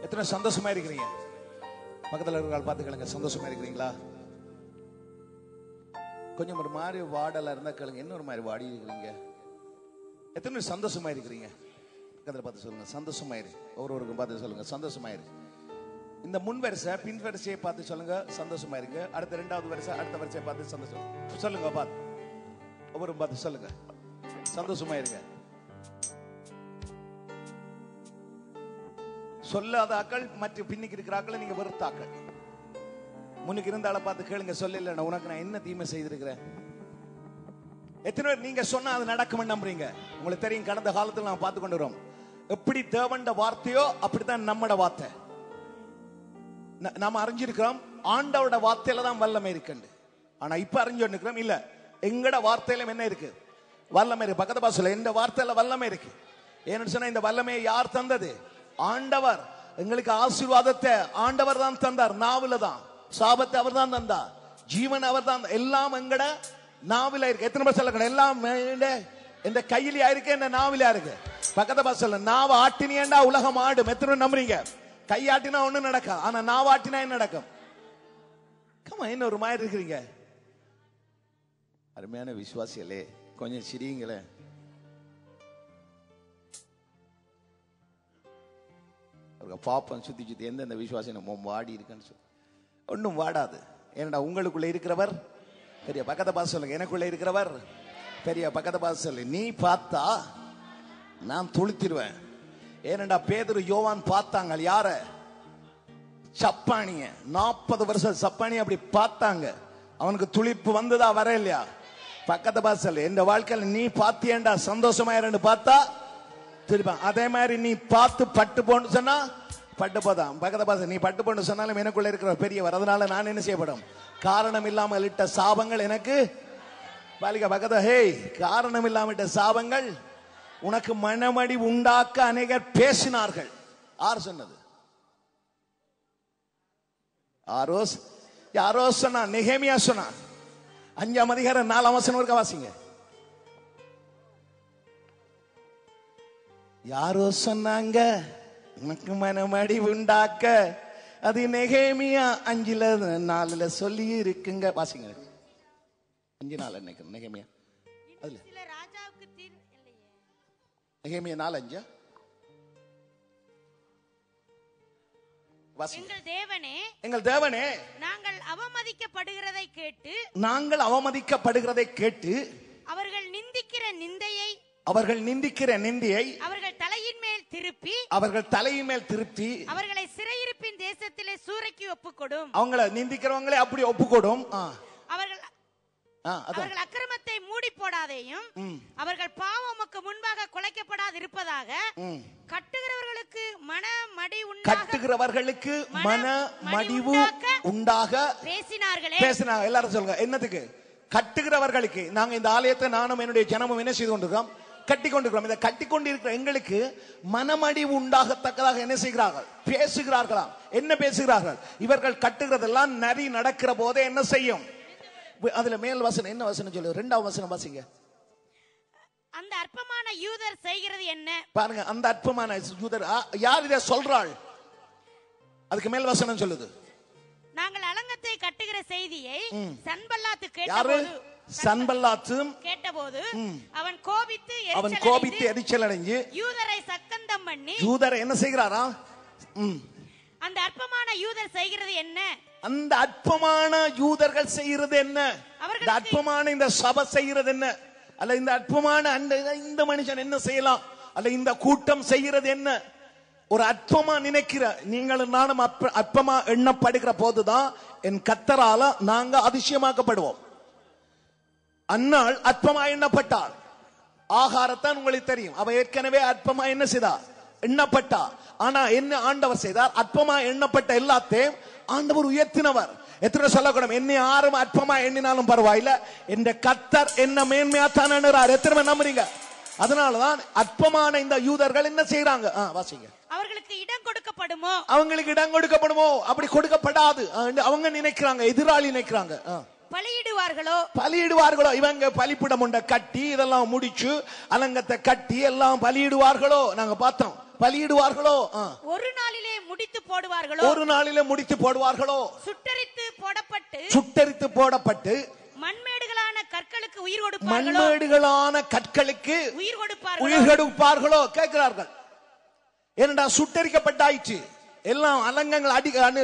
எத்தனை சந்தோஷமா இருக்கிறீங்க? பக்கத்துல இருக்கிற பார்த்துக்கலுங்க, சந்தோஷமா இருக்கிறீங்களா? கொஞ்சம் ஒரு மாதிரி வாடலா இருந்தா கேளுங்க, என்ன ஒரு மாதிரி வாடி இருக்கிறீங்க? எத்தனை சந்தோஷமா இருக்கிறீங்க? பக்கத்துல பார்த்து சொல்லுங்க, சந்தோஷமா இரு. ஒவ்வொருவருக்கும் பார்த்து சொல்லுங்க, சந்தோஷமா இரு. இந்த முன் வரிசை பின் வரிசையை பார்த்து சொல்லுங்க, சந்தோஷமா இருங்க. அடுத்த ரெண்டாவது வரிசை அடுத்த வரிசையை பார்த்து சந்தோஷம் சொல்லுங்க. பார்த்து ஒவ்வொரு பார்த்து சொல்லுங்க, சந்தோஷமா இருங்க. சொல்லாத ஆக்கள் மற்ற பின்னுக்கு இருக்கிற ஆக்களை நீங்க வெறுத்தாக்கள். முன்னுக்கு இருந்தால பார்த்து கேளுங்க, சொல்லல உனக்கு நான் என்ன தீமை செய்திருக்கிறேன். எத்தனை பேர் நீங்க சொன்னா அது நடக்கும் நம்புறீங்க? உங்களுக்கு தெரியும், கடந்த காலத்தில் நாம் பார்த்து கொண்டு வரோம். எப்படி தேவண்ட வார்த்தையோ அப்படித்தான் நம்மட வார்த்தை. நாம அறிஞ்சிருக்கிறோம் ஆண்டவரோட வார்த்தையில தான் வல்லமை இருக்குண்டு. ஆனா இப்ப அறிஞ்சிருக்கிறோம் இல்ல, எங்கட வார்த்தையில என்ன இருக்கு? வல்லமை இருக்கு. பக்கத்து பாசல இந்த வார்த்தையில வல்லமை இருக்கு. ஏன்னு சொன்னா இந்த வல்லமையை யார் தந்தது? ஆண்டவர். எங்களுக்கு ஆசீர்வாதத்தை ஆண்டவர் தான் தந்தார். நாவில தான். சாபத்தை அவர் தான் தந்தார். ஜீவன் அவர் தான். எல்லாம் எங்கட நாவில இருக்கு. எத்தனை பேர் சொல்ல எல்லாம் இந்த கையிலயா இருக்கு, இந்த நாவிலயா இருக்கு? பக்கத்து பாசல நாவ ஆட்டினியண்டா உலகம் ஆடும். எத்தனை பேர் நம்புறீங்க? கையாட்டினா ஒண்ணு நடக்கும், ஆனா நாவாட்டினா என்ன நடக்கும்? கமா என்ன ஒரு மாதிரி இருக்கிறீங்க? அருமையான விசுவாசிகளே, கொஞ்சம் சிரிங்களே. பாப்பம் சுத்தி சுத்தி எந்தெந்த விசுவாசி வாடி இருக்குன்னு சொல்லி ஒன்னும் வாடாது. ஏன்னா உங்களுக்குள்ள இருக்கிறவர் பெரிய. பக்கத்தை பார்த்து சொல்லுங்க, எனக்குள்ள இருக்கிறவர் பெரிய. பக்கத்தை பார்த்து சொல்லு, நீ பார்த்தா நான் துளித்திருவேன். ஏனண்டா பேதுரு யோவான் பார்த்தாங்க. யார? சப்பானிய. 40 வருஷம் சப்பானிய அப்படி பார்த்தாங்க. அவனுக்கு துளிப்பு வந்ததா வர இல்லையா? பக்கத்தை பார்த்து சொல்லு, இந்த வாழ்க்கையில நீ பாத்தியேண்டா சந்தோஷமாயிரன்னு பார்த்தா திருப்பான். அதே மாதிரி நீ பார்த்து பட்டு போன்னு சொன்னா பட்டு போதான். பக்கத்தை பார்த்து நீ பட்டு போன்னு சொன்னாலும் எனக்குள்ள இருக்கிற பெரியவர். அதனால நான் என்ன செய்யப்படும்? காரணம் இல்லாமல் இட்ட சாபங்கள் எனக்கு பாலிக. பக்கத்தை ஹே, காரணம் இல்லாமல் இட்ட சாபங்கள் உனக்கு மனமடி உண்டாக்க அநேகர் பேசினார்கள். யார் சொன்னது? யாரோ சொன்னா? நெகேமியா சொன்னான். 5ஆம் அதிகாரம் 4ஆம் வசனம் இருக்க வாசிங்க. யாரோ சொன்னாங்க உனக்கு மனமடி உண்டாக்க. அது நெகேமியா 5:4 சொல்லி இருக்குங்க. வாசிங்க. 5:4 நினைக்கிறேன். நெகேமியா அதுல நெகேமியா 4:5. எங்கள் தேவனே, நாங்கள் அவமதிக்கப்படுகிறதை கேட்டு அவர்கள் நிந்திக்கிற நிந்தையை அவர்கள் தலையின் மேல் திருப்பி அவர்களை சிறையிருப்பின் தேசத்திலே சூறைக்கு ஒப்புக்கொடும். அவங்களை நிந்திக்கிறவங்களே அப்படி ஒப்புக்கொடும். அவர்கள் அக்கிரமத்தை மூடி போடாதேயும் அவர்கள் பாவம் உமக்கு முன்பாக குலைக்கப்படாது இருப்பதாக கட்டுகிறவர்களுக்கு மனமடிவு உண்டாக பேசினார்களே. எல்லாரும் சொல்லுங்க, என்னத்துக்கு? கட்டுகிறவர்களுக்கு. நாங்க இந்த ஆலயத்தை நானும் என்னுடைய ஜனமும் என்ன செய்து கொண்டிருக்கிறோம்? கட்டி கொண்டிருக்கிறோம். இதை கட்டி கொண்டிருக்கிற எங்களுக்கு மனமடிவு உண்டாகத்தக்கதாக என்ன செய்கிறார்கள்? பேசுகிறார்களாம். என்ன பேசுகிறார்கள்? இவர்கள் கட்டுகிறதெல்லாம் நரி நடக்கிற போதே என்ன செய்யும்? அதுல மேல் வசனம் என்ன வசனம் சொல்லு? 2ஆம் வசனம் வாசிங்க. அந்த அற்பமான யூதர் செய்கிறது என்ன? பாருங்க, அந்த அற்பமான யூதர் யார் இதை சொல்றாள்? அதுக்கு மேல் வசனம் சொல்லுது, நாங்கள் அலங்கத்தை கட்டுகிற செய்தியை சன்பல்லாத்து கேட்டபோது அவன் கோபித்து எரிச்சல் அடைஞ்சு யூதரை சக்கந்தம் பண்ணி. யூதரை என்ன செய்கிறாரா? அந்த அற்பமான யூதர் செய்கிறது என்ன? அந்த அற்பமான யூதர்கள் செய்கிறது என்ன? இந்த அற்பமான இந்த சபை செய்கிறது என்ன? அல்ல இந்த அற்பமான இந்த மனுஷன் என்ன செய்யலாம்? அல்ல இந்த கூட்டம் செய்கிறது என்ன? ஒரு அற்பமா நினைக்கிற நீங்களும் நானும் அற்பமா எண்ணப்படுகிற போதுதான் என் கர்த்தரால நாங்க அதிசயமாக்கப்படுவோம். அன்னாள் அற்பமா எண்ணப்பட்டாள். ஆகாரத்தான் உங்களுக்கு தெரியும். அவ ஏற்கனவே அற்பமா என்ன செய்தா? எண்ணப்பட்டா. ஆனா என்ன ஆண்டவர் செய்தார்? அற்பமா எண்ணப்பட்ட எல்லாத்தையும் ஆண்டவர் உயர்த்தினவர். எத்தனை சொல்லக்கூடும்? என்னை யாரும் அற்பமா எண்ணினாலும் பரவாயில்ல, இந்த கர்த்தர் என்ன மேன்மையா தான் எண்ணுறார். எத்தனை நம்புறீங்க? அதனாலதான் அற்பமான இந்த யூதர்கள் என்ன செய்யறாங்க? வாசிங்க. அவர்களுக்கு இடம் கொடுக்கப்படுமோ? அவங்களுக்கு இடம் கொடுக்கப்படுமோ? அப்படி கொடுக்கப்படாது. அவங்க நினைக்கிறாங்க, எதிராளி நினைக்கிறாங்க. பலியிடுவார்களோ? இவங்க பலிப்பிடம் கட்டி இதெல்லாம் முடிச்சு அலங்கத்தை கட்டி எல்லாம் பலியிடுவார்களோ? நாங்க பார்த்தோம் பலியிடுவார்களோ, ஒரு நாளிலே முடித்து போடுவார்களோ, ஒரு நாளிலே முடித்து போடுவார்களோ, சுட்டரித்து போடப்பட்டு மண்மேடுகளான கற்களுக்கு உயிர் கொடுப்பார்களோ, மண்மேடுகளான கற்களுக்கு உயிர் கொடுப்பார்களோ கேட்கிறார்கள். ஏனென்றா சுட்டரிக்கப்பட்டாயிற்று, எல்லாம் அலங்கங்கள்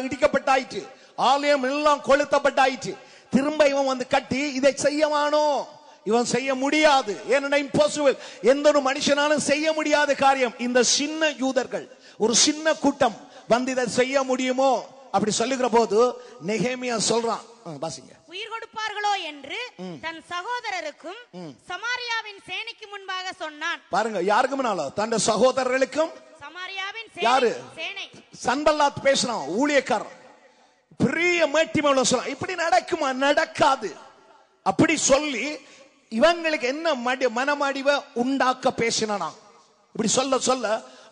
இடிக்கப்பட்டாயிற்று, ஆலயம் எல்லாம் கொளுத்தப்பட்டாயிற்று. திரும்ப இவன் வந்து கட்டி இதை செய்யவானோ? இவன் செய்ய முடியாது. ஏனென்றால் இம்பாசிபிள், எந்த ஒரு மனுஷனாலும் செய்ய முடியாத காரியம். இந்த சின்ன யூதர்கள், ஒரு சின்ன கூட்டம் வந்து இதை செய்ய முடியுமோ? அப்படி சொல்லுகிற போது நெகேமியா சொல்றான், வாசிங்க. உயிர் கொடுப்பார்களோ என்று தன் சகோதரருக்கும் சமாரியாவின் சேனைக்கு முன்பாக சொன்னான். பாருங்க, யாருக்கு முன்னால? தன் சகோதரர்களுக்கும் சமாரியாவின் சேனை. சன்பல்லாத் பேசுறான், ஊழியக்காரன், பெரிய மேட்டிமேல சொல்ல, இப்படி நடக்குமா? நடக்காது. அப்படி சொல்லி இவங்களுக்கு என்ன மனமடிவ உண்டாக்க பேசினா. இப்படி சொல்ல சொல்ல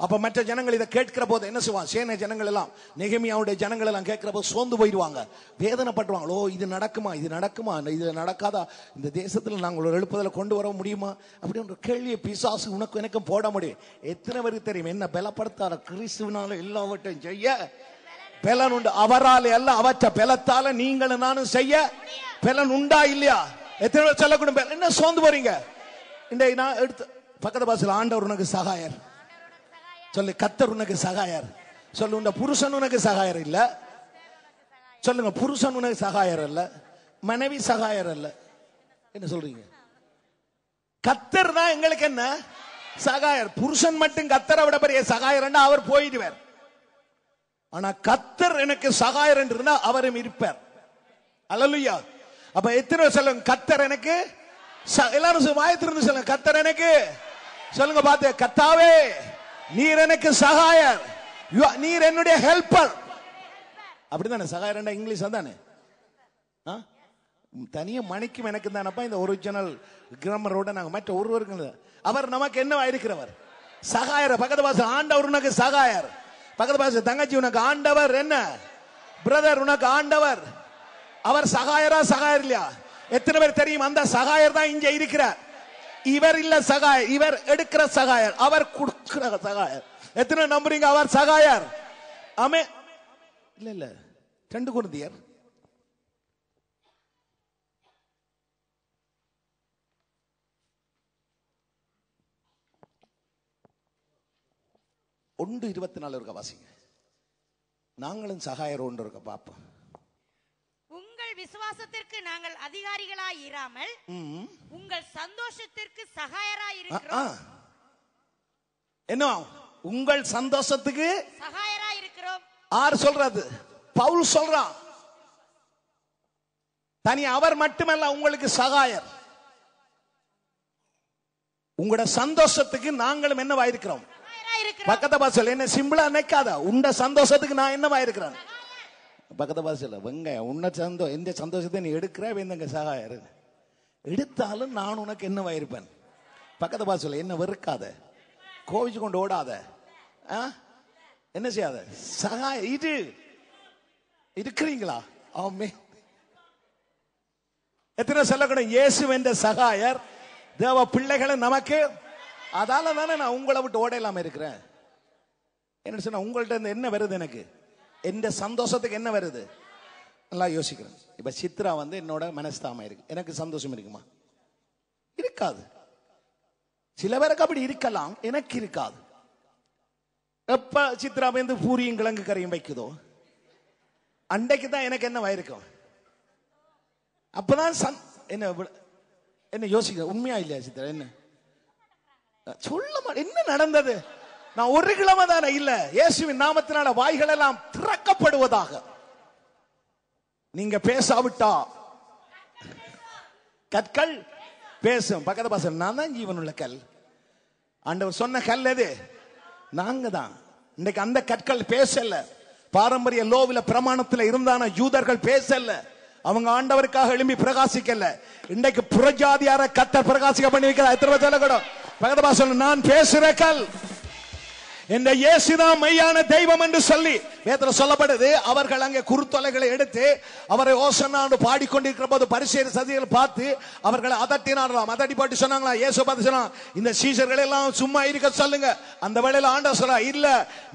அப்ப மற்ற ஜனங்கள் இதை கேட்கிற போது என்ன செய்வாங்க? சேனை ஜனங்கள் எல்லாம், நெகேமியாவுடைய ஜனங்கள் எல்லாம் கேட்கிற போது சோர்ந்து போயிடுவாங்க, வேதனைப்பட்டுவாங்களோ. இது நடக்குமா? இது நடக்குமா? இது நடக்காதா? இந்த தேசத்துல நாங்கள் ஒரு எழுப்புதலை கொண்டு வர முடியுமா? அப்படின்ற கேள்வியை பிசாசு உனக்கு எனக்கும் போட முடியும். எத்தனை பேருக்கு தெரியும்? என்ன பலப்படுத்தார கிறிஸ்துவினால எல்லாவற்றையும் செய்ய பலன் உண்டு. அவரால் அல்ல, அவற்ற பலத்தால நீங்களும் நானும் செய்ய பலன் உண்டா இல்லையா? எத்தனை பேர் சொல்லக்கூடும்? என்ன சோர்ந்து போறீங்க? இன்றைக்கு நான் எடுத்து பக்கத்து பாசல, ஆண்டவர் உனக்கு சகாயர் சொல்லு, கத்தர் உனக்கு சகாயர் சொல்லு. உண்ட புருஷன் உனக்கு சகாயர் இல்ல சொல்லுங்க. புருஷன் உனக்கு சகாயர் அல்ல, மனைவி சகாயர் அல்ல. என்ன சொல்றீங்க? கத்தர் தான் எங்களுக்கு என்ன சகாயர். புருஷன் மட்டும் கத்தரை விட பெரிய சகாயர், அவர் போயிடுவார். ஆனா கத்தர் எனக்கு சகாயர் என்று இருந்தா அவரும் இருப்பார். அல்லேலூயா. அப்ப எத்தனை சொல்லுங்க, கத்தர் எனக்கு. எல்லாரும் வாயத்திலிருந்து சொல்லுங்க, கத்தர் எனக்கு. சொல்லுங்க பாத்து, கத்தாவே நீர் எனக்கு சகாயர், நீர் என்னுடைய ஹெல்ப்பர். அப்படிதானே சகாயர் இங்கிலீஷ் தானே? தனிய மணிக்கும் எனக்கு தானப்பா இந்த ஒரிஜினல் கிராமரோட நாங்க மற்ற ஒருவருக்கு. அவர் நமக்கு என்னவா இருக்கிறவர்? சகாயர். பக்கத்து பாச, ஆண்டவர் உனக்கு சகாயர். பக்கத்து பாச, தங்கச்சி உனக்கு ஆண்டவர் என்ன? பிரதர் உனக்கு ஆண்டவர். அவர் சகாயரா சகாயர் இல்லையா? எத்தனை பேர் தெரியும்? அந்த சகாயர் தான் இங்க இருக்கிறார். இவர் இல்ல சகாயர், இவர் எடுக்கிற சகாயர், அவர் கொடுக்கிற சகாயர். எத்தனை நம்புறீங்க அவர் சகாயர்? ஆமே இல்ல இல்ல. 2 கொரிந்தியர் 1:24 இருக்க வாசிங்க. நாங்களும் சகாயர் ஒன்று இருக்க பாப்போம். உங்கள் விசுவாசத்திற்கு நாங்கள் அதிகாரிகளாய் இராமல் உங்கள் சந்தோஷத்திற்கு சகாயராய் இருக்கிறோம். என்ன? உங்கள் சந்தோஷத்துக்கு சகாயராய் இருக்கிறோம். யார் சொல்றது? பவுல் சொல்றான். தனி அவர் மட்டுமல்ல உங்களுக்கு சகாயர். உங்களோட சந்தோஷத்துக்கு நாங்களும் என்னவா இருக்கிறோம்? பக்கத்து பாசல் என்ன சிம்பிளா நினைக்காத, உண்ட சந்தோஷத்துக்கு நான் என்னவா இருக்கிறேன்? பக்கத்து பாசல வெங்க உன்ன எந்த சந்தோஷத்தை நீ எடுக்கிற வேந்தங்க சகாயர். எடுத்தாலும் நான் உனக்கு என்னவா இருப்பேன்? பக்கத்து பாசல என்ன வெறுக்காத, கோவிச்சு கொண்டு ஓடாத, என்ன செய்யாத, சகாய இது இருக்கிறீங்களா? ஆமே. எத்தனை சொல்லக்கூட இயேசு என்ற சகாயர் தேவ பிள்ளைகளை நமக்கு. அதால தானே நான் உங்களை விட்டு ஓடையிலாம இருக்கிறேன். என்ன சொன்ன, உங்கள்ட்ட என்ன வருது? எனக்கு எந்த சந்தோஷத்துக்கு என்ன வருது? நல்லா யோசிக்கிறேன். இப்ப சித்ரா வந்து என்னோட மனஸ்தாம இருக்கு, எனக்கு சந்தோஷம் இருக்குமா? இருக்காது. சில பேருக்கு அப்படி இருக்கலாம், எனக்கு இருக்காது. எப்ப சித்ரா வந்து பூரியும் கிழங்கு கறியும் வைக்குதோ அன்றைக்கு தான் எனக்கு என்ன வயிருக்கும். அப்பதான் என்ன என்ன யோசிக்க. உண்மையா இல்லையா சித்ரா? என்ன சொல்ல மாட்டேன். என்ன நடந்தது? நான் ஒரு கிழமை தானே இல்ல. இயேசுவின் நாமத்தினால வாய்கள் எல்லாம் திறக்கப்படுவதாக. நீங்க பேசாவிட்டா கற்கள் பேசும். பக்கத்து பாசம், நான் தான் ஜீவனுள்ள கல். ஆண்டவர் சொன்ன கல் எது? நாங்க தான். இன்னைக்கு அந்த கற்கள் பேசல. பாரம்பரிய லோவில பிரமாணத்தில் இருந்தான யூதர்கள் பேசல. அவங்க ஆண்டவருக்காக எழும்பி பிரகாசிக்கல. இன்றைக்கு புறஜாதியார கத்தர் பிரகாசிக்க பண்ணி வைக்கிறார். எத்தனை சொல்லக்கூடும்? பக்கத்து பாசம், நான் பேசுற கல். இந்த இயேசுதான் மெய்யான தெய்வம் என்று சொல்லி வேதத்துல சொல்லப்படுது. அவர்கள் அங்கே குருத்தொலைகளை எடுத்து அவரை ஓசன்னான்னு பாடிக்கொண்டிருக்கிற போது பரிசேயர் சதிகள் பார்த்து அவர்களை அதட்டினார்களாம். அதட்டி போட்டு சொன்னாங்களா, இயேசு பார்த்து சொன்னா, இந்த சீஷர்கள் எல்லாம் சும்மா இருக்க சொல்லுங்க. அந்த வேளையில ஆண்டவர் சொல்றா, இல்ல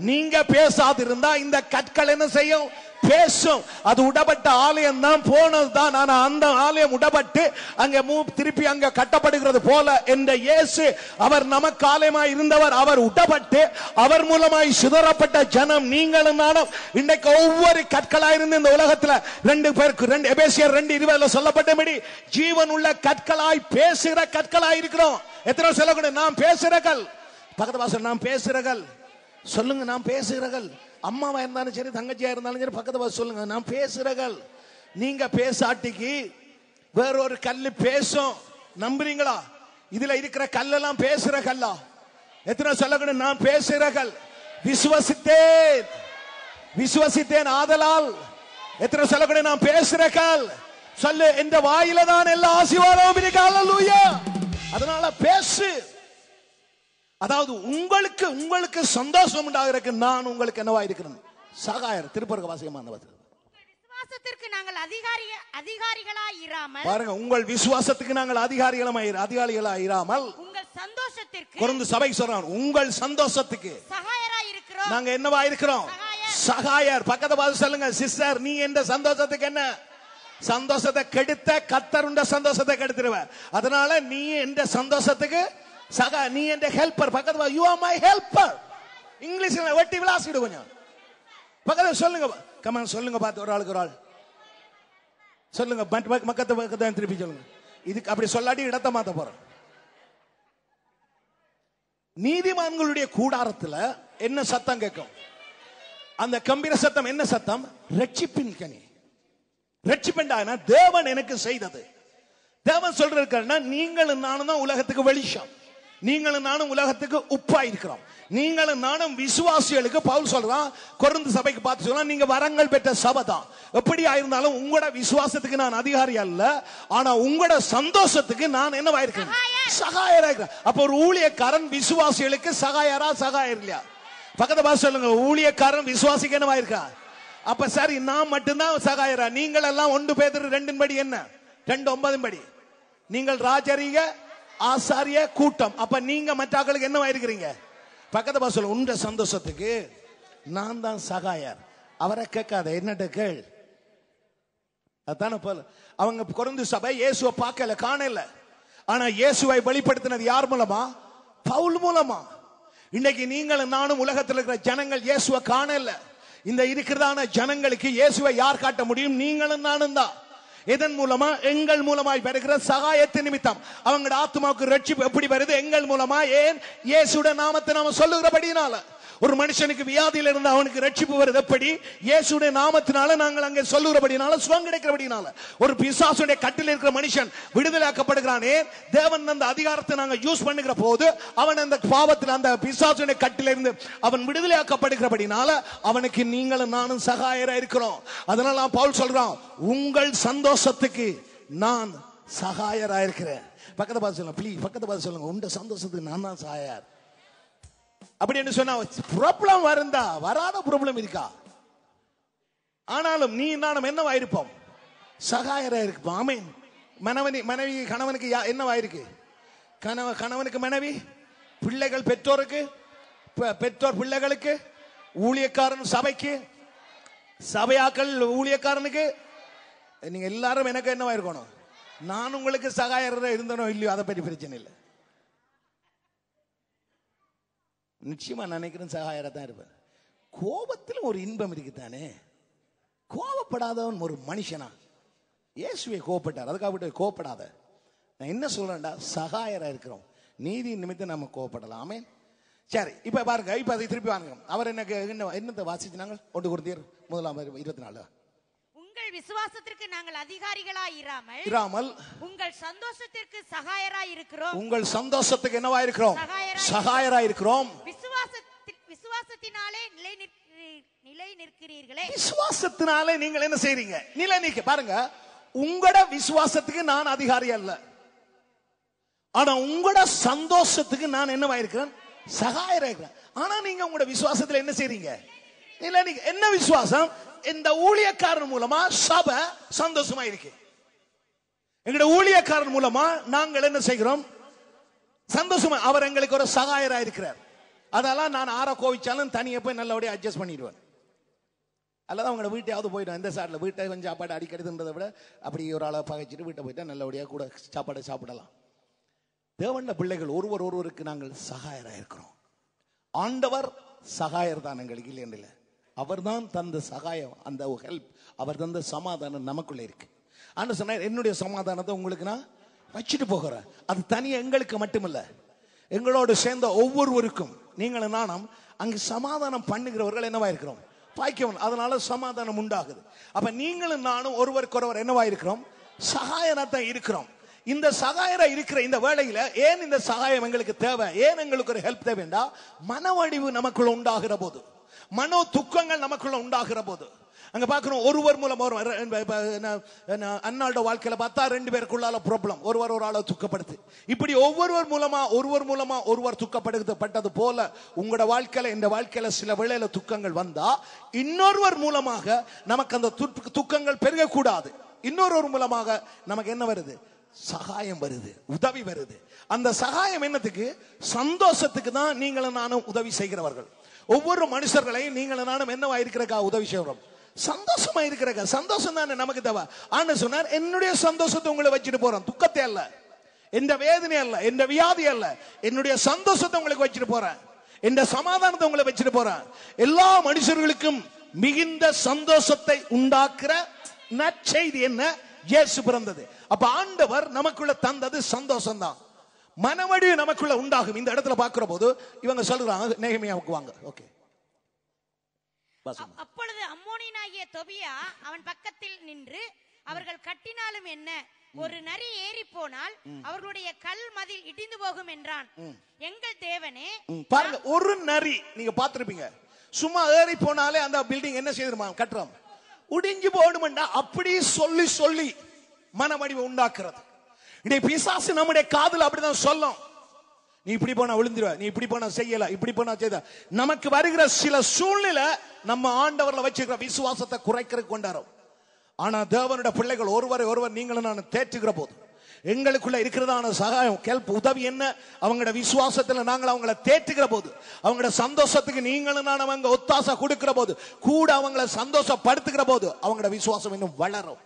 நீங்க பேசாதிருந்தா இந்த கற்கள் என்ன செய்யும்? பேசும். அது உடப்பட்ட ஆலயம் தான், போனதுதான். ஆனா அந்த ஆலயம் உடப்பட்டு அங்க திருப்பி அங்க கட்டப்படுகிறது போல இந்த இயேசு அவர் நமக்கு ஆலயமாய் இருந்தவர். அவர் உடப்பட்டு அவர் மூலமாய் சிதறப்பட்ட ஜனம் நீங்களும் நானும் இன்றைக்கு ஒவ்வொரு கற்களாய் இருந்து இந்த உலகத்துல ரெண்டு பேருக்கு எபேசியர் 2:20 சொல்லப்பட்டபடி ஜீவன் உள்ள கற்களாய் பேசுகிற கற்களாய் இருக்கிறோம். எத்தனை சொல்லக்கூடாது? நாம் பேசுறகள். பக்கத்து வாசல் நாம் பேசுறகள் சொல்லுங்க. நாம் பேசுகிறகள். அம்மாவா இருந்தாலும் சரி, தங்கச்சியா இருந்தாலும் சரி, பக்கத்து வாசல் சொல்லுங்க. நாம் பேசுறகள். நீங்க பேசாட்டிக்கு வேறொரு கல்லு பேசும். நம்புறீங்களா? இதுல இருக்கிற கல்லெல்லாம் பேசுற கல்லா? எத்தனை சொல்லக்கூடாது? நான் பேசுறகள். விசுவசித்தேன் விசுவசித்தேன் ஆதலால். எத்தனை சொல்லக்கூடாது? நான் பேசுறகள். சொல்லு, இந்த வாயில தான் எல்லா ஆசீர்வாதமும் இருக்கு. அல்லேலூயா. அதனால பேசு. அதாவது உங்களுக்கு உங்களுக்கு சந்தோஷம் உண்டாகிறதுக்கு நான் உங்களுக்கு என்னவா இருக்கிறேன்? சகாயர். திருப்பரக வாசியமான விசுவாசத்திற்கு நாங்கள் அதிகாரிகளாய் இராமல், பாருங்க, உங்கள் விசுவாசத்துக்கு நாங்கள் அதிகாரிகளாய் இராமல் உங்கள் சந்தோஷத்திற்கு, கொரிந்து சபை சொல்றான், உங்கள் சந்தோஷத்துக்கு சகாயராய் இருக்கிறோம். நாங்க என்னவா இருக்கிறோம்? சகாயர். பக்கத்து பார்த்து சொல்லுங்க, சிஸ்டர் நீ எந்த சந்தோஷத்துக்கு என்ன? சந்தோஷத்தை கெடுத்த கர்த்தர் உண்ட சந்தோஷத்தை கெடுத்துருவ. அதனால நீ எந்த சந்தோஷத்துக்கு சகா, நீ என்ற ஹெல்ப்பர். பக்கத்து யூ ஆர் மை ஹெல்ப்பர். இங்கிலீஷ்ல வெட்டி விளாசிடு கொஞ்சம். பக்கத்துல சொல்லுங்க, கமான் சொல்லுங்க. பார்த்து ஒரு ஆளுக்கு ஒரு ஆள் சொல்லுங்க. மக்கத்தை திருப்பி சொல்லுங்க. இதுக்கு அப்படி சொல்லாட்டி இடத்த மாத்த போறோம். நீதிமான்களுடைய கூடாரத்துல என்ன சத்தம் கேட்கும்? அந்த கம்பீர சத்தம் என்ன சத்தம்? ரட்சிப்பின் கனி. ரட்சிப்பெண்டா தேவன் எனக்கு செய்தது. தேவன் சொல்றாருன்னா, நீங்களும் நானும் தான் உலகத்துக்கு வெளிச்சம். நீங்களும் நானும் உலகத்துக்கு உப்பா இருக்கிறோம். நீங்களும் நானும் விசுவாசிகளுக்கு பவுல் சொல்றான், கொரிந்து சபைக்கு பார்த்து சொல்றான், நீங்க வரங்கள் பெற்ற சபை தான். எப்படி ஆயிருந்தாலும் உங்களோட விசுவாசத்துக்கு நான் அதிகாரி அல்ல, ஆனா உங்களோட சந்தோஷத்துக்கு நான் என்னவா இருக்கிறேன்? சகாயரா இருக்கிறேன். அப்ப ஒரு ஊழியக்காரன் விசுவாசிகளுக்கு சகாயரா? சகாயர் இல்லையா? பக்கத்தை பார்த்து சொல்லுங்க, ஊழியக்காரன் விசுவாசிக்கு என்னவா இருக்கா? அப்ப சரி, நான் மட்டும்தான் சகாயரா? நீங்கள் எல்லாம் 1 பேதுரு 2 படி என்ன? 2:9 படி நீங்கள் ராஜரீக ஆசாரிய கூட்டம். அப்ப நீங்க மற்றாக்களுக்கு என்னவா இருக்கிறீங்க? பக்கத்து பார்த்து சொல்லுங்க, உண்ட சந்தோஷத்துக்கு நான் தான் சகாயர். அவரை கேட்காத, என்னட்ட கேள். அதான போல அவங்க கொரிந்து சபை இயேசுவை பார்க்கல, காணல. ஆனா இயேசுவை வெளிப்படுத்தினது யார் மூலமா? பவுல் மூலமா. இன்னைக்கு நீங்களும் நானும் உலகத்தில் இருக்கிற ஜனங்கள் இயேசுவை காணல. இந்த இருக்கிறதான ஜனங்களுக்கு இயேசுவை யார் காட்ட முடியும்? நீங்களும் நானும் தான். இதன் மூலமா, எங்கள் மூலமாய் வருகிற சகாயத்தின் நிமித்தம் அவங்களோட ஆத்மாவுக்கு ரட்சிப்பு எப்படி வருது? எங்கள் மூலமா. ஏன்? இயேசுடைய நாமத்தை நாம சொல்லுகிறபடினால. ஒரு மனுஷனுக்கு வியாதியில இருந்து அவனுக்கு ரட்சிப்பு வருது எப்படி? இயேசுடைய நாமத்தினால நாங்கள் அங்கே சொல்லுகிறபடினால, சுகம் கிடைக்கிறபடினால. ஒரு பிசாசுடைய கட்டில் இருக்கிற மனுஷன் விடுதலையாக்கப்படுகிறானே, தேவன் அந்த அதிகாரத்தை நாங்கள் யூஸ் பண்ணுகிற போது அவன் அந்த பாவத்தில், அந்த பிசாசுடைய கட்டில இருந்து அவன் விடுதலையாக்கப்படுகிறபடினால அவனுக்கு நீங்களும் நானும் சகாயரா இருக்கிறோம். அதனால பவுல் சொல்றான், உங்கள் சந்தோஷத்துக்கு நான் சகாயரா இருக்கிறேன். பக்கத்தை பார்த்து சொல்லுங்க, ப்ளீஸ் பக்கத்தை பார்த்து சொல்லுங்க, உங்க சந்தோஷத்துக்கு நான் தான் சகாயர். அப்படி என்று சொன்னா ப்ராப்ளம் வருந்தா? வராத ப்ராப்ளம் இருக்கா? ஆனாலும் நீ நானும் என்னவா இருப்போம்? சகாயரா இருப்போம். ஆமென். மனைவி கணவனுக்கு என்னவா இருக்கு? கணவனுக்கு மனைவி, பிள்ளைகள் பெற்றோருக்கு, பெற்றோர் பிள்ளைகளுக்கு, ஊழியக்காரன் சபைக்கு, சபையாக்கள் ஊழியக்காரனுக்கு. நீங்க எல்லாரும் எனக்கு என்னவா இருக்கணும்? நான் உங்களுக்கு சகாயரா இருந்தனோ இல்லையோ அதை பற்றி பிரச்சனை இல்லை. நிச்சயமா நினைக்கிறேன் சகாயரா தான் இருப்பேன். கோபத்தில் ஒரு இன்பம் இருக்குதானே. கோபப்படாதவன் ஒரு மனுஷனா? இயேசுவே கோபப்பட்டார். அதுக்காக கோபப்படாத. நான் என்ன சொல்றேன்டா, சகாயரா இருக்கிறோம். நீதி நிமித்தம் நம்ம கோபப்படலாம். ஆமென். சரி, இப்ப பாருங்க, இப்ப அதை திருப்பி வாங்க. அவர் எனக்கு என்னத்தை வாசிச்சுனாங்க? 1 கொரிந்தியர் 1:24. உங்கள் விசுவாசத்திற்கு நாங்கள் அதிகாரிகளாய் இராமல் உங்கள் சந்தோஷத்திற்கு சகாயராய் இருக்கிறோம். உங்கள் சந்தோஷத்துக்கு என்னவா இருக்கிறோம்? சகாயரா இருக்கிறோம். விசுவாசத்தினாலே நிலை நிற்கிறீர்களே. விசுவாசத்தினாலே நீங்கள் என்ன செய்றீங்க? நிலை நிற்க. பாருங்க, உங்களோட விசுவாசத்துக்கு நான் அதிகாரி அல்ல, ஆனா உங்களோட சந்தோஷத்துக்கு நான் என்னவா இருக்கிறேன்? சகாயரா இருக்கிறேன். ஆனா நீங்க உங்களோட விசுவாசத்துல என்ன செய்றீங்க? இல்ல நீங்க என்ன விசுவாசம்? இந்த ஊழியக்காரன் மூலமா சபை சந்தோஷமா இருக்கு. எங்கட ஊழியக்காரன் மூலமா நாங்கள் என்ன செய்கிறோம்? சந்தோஷமா. அவர் எங்களுக்கு ஒரு சகாயரா இருக்கிறார். அதெல்லாம் நான் ஆற கோவிச்சாலும் தனியே போய் நல்லபடியா அட்ஜஸ்ட் பண்ணிடுவேன். அல்லது அவங்களோட வீட்டையாவது போயிடும். எந்த சாட்டில் வீட்டை கொஞ்சம் சாப்பாடு அடிக்கடி தின்றதை விட அப்படி ஒரு ஆளை பகைச்சிட்டு வீட்டை போயிட்டா நல்லபடியாக கூட சாப்பாடு சாப்பிடலாம். தேவண்ட பிள்ளைகள் ஒருவருக்கு நாங்கள் சகாயராக இருக்கிறோம். ஆண்டவர் சகாயர் தான் எங்களுக்கு இல்லை. அவர் தான் தந்த சகாயம், அந்த ஹெல்ப், அவர் தந்த சமாதானம் நமக்குள்ள இருக்கு. ஆண்டு சொன்னார், என்னுடைய சமாதானத்தை உங்களுக்கு நான் வச்சுட்டு போகிறேன். அது தனியாக எங்களுக்கு மட்டுமில்ல, எங்களோடு சேர்ந்த ஒவ்வொருவருக்கும் நீங்களும் நானும் அங்கு சமாதானம் பண்ணுகிறவர்கள் என்னவா இருக்கிறோம்? பாய்க்கவன். அதனால சமாதானம் உண்டாகுது. அப்ப நீங்களும் நானும் ஒருவருக்கொருவர் என்னவா இருக்கிறோம்? சகாயனா இருக்கிறோம். இந்த சகாயரா இருக்கிற இந்த வேளையில ஏன் இந்த சகாயம் எங்களுக்கு தேவை? ஏன் எங்களுக்கு ஒரு ஹெல்ப் தேவைண்டா, மனவடிவு நமக்குள்ள உண்டாகிற போது, மனோ துக்கங்கள் நமக்குள்ள உண்டாகிற போது, அங்க பாக்கணும் ஒருவர் மூலம் அண்ணாளோட வாழ்க்கையில பார்த்தா 2 பேருக்குள்ளால ப்ராப்ளம், ஒருவர் ஒரு ஆளை துக்கப்படுத்து. இப்படி ஒருவர் மூலமா ஒருவர் துக்கப்படுத்தப்பட்டது போல உங்களோட வாழ்க்கையில இந்த வாழ்க்கையில சில வேளையில துக்கங்கள் வந்தா இன்னொருவர் மூலமாக நமக்கு அந்த துக்கங்கள் பெருகக்கூடாது. இன்னொருவர் மூலமாக நமக்கு என்ன வருது? சகாயம் வருது, உதவி வருது. அந்த சகாயம் என்னத்துக்கு? சந்தோஷத்துக்கு தான் நீங்களும் நானும் உதவி செய்கிறவர்கள். ஒவ்வொரு மனுஷர்களையும் நீங்களும் நானும் என்னவா இருக்கிறக்கா உதவி செய்கிறோம்? சந்தோஷமா இருக்கிறக்க. சந்தோஷம் தானே நமக்கு தேவை. ஆனா சொன்னார், என்னுடைய சந்தோஷத்தை உங்களை வச்சுட்டு போறேன். துக்கத்தை அல்ல, எந்த வேதனை அல்ல, எந்த வியாதி அல்ல, என்னுடைய சந்தோஷத்தை உங்களுக்கு வச்சுட்டு போறேன், எந்த சமாதானத்தை உங்களை வச்சுட்டு போறேன். எல்லா மனுஷர்களுக்கும் மிகுந்த சந்தோஷத்தை உண்டாக்குற நற்செய்தி என்ன? இயேசு பிறந்தது. அப்ப ஆண்டவர் நமக்குள்ள தந்தது சந்தோஷம் தான். மனவடி நமக்குள்ள உண்டாகும். இந்த இடத்துல பார்க்கிற போது இவங்க சொல்றாங்க, நெகேமியாவுக்கு வாங்க. ஓகே. அப்பொழுது அம்மோனியனாகிய தொபியா அவன் பக்கத்தில் நின்று, அவர்கள் கட்டினாலும் என்ன, ஒரு நரி ஏறி போனால் அவர்களுடைய கல் மதில் இடிந்து போகும் என்றான். எங்கள் தேவனே, பாருங்க, ஒரு நரி நீங்க பார்த்திருப்பீங்க, சும்மா ஏறி போனாலே அந்த பில்டிங் என்ன செய்திருமா? கட்டுறோம், உடிஞ்சு போடுமெண்டா. அப்படி சொல்லி சொல்லி மனவடிவு உண்டாக்குறது. இதை பிசாசு நம்முடைய காதுல அப்படிதான் சொல்லும். நீ இப்படி போனா விழுந்துருவ, நீ இப்படி போனா செய்யல, இப்படி போனா செய்த. நமக்கு வருகிற சில சூழ்நிலை நம்ம ஆண்டவர்ல வச்சுக்கிற விசுவாசத்தை குறைக்கிறதுக்கு கொண்டாடும். ஆனா தேவனுடைய பிள்ளைகள் ஒருவர் நீங்களும் நான் தேற்றுகிற போது எங்களுக்குள்ள இருக்கிறதான சகாயம், ஹெல்ப், உதவி என்ன? அவங்களோட விசுவாசத்துல நாங்கள் அவங்கள தேற்றுகிற போது, அவங்களோட சந்தோஷத்துக்கு நீங்களும் நான் அவங்க ஒத்தாசை கொடுக்கிற போது, கூட அவங்கள சந்தோஷப்படுத்துகிற போது அவங்களோட விசுவாசம் இன்னும் வளரும்.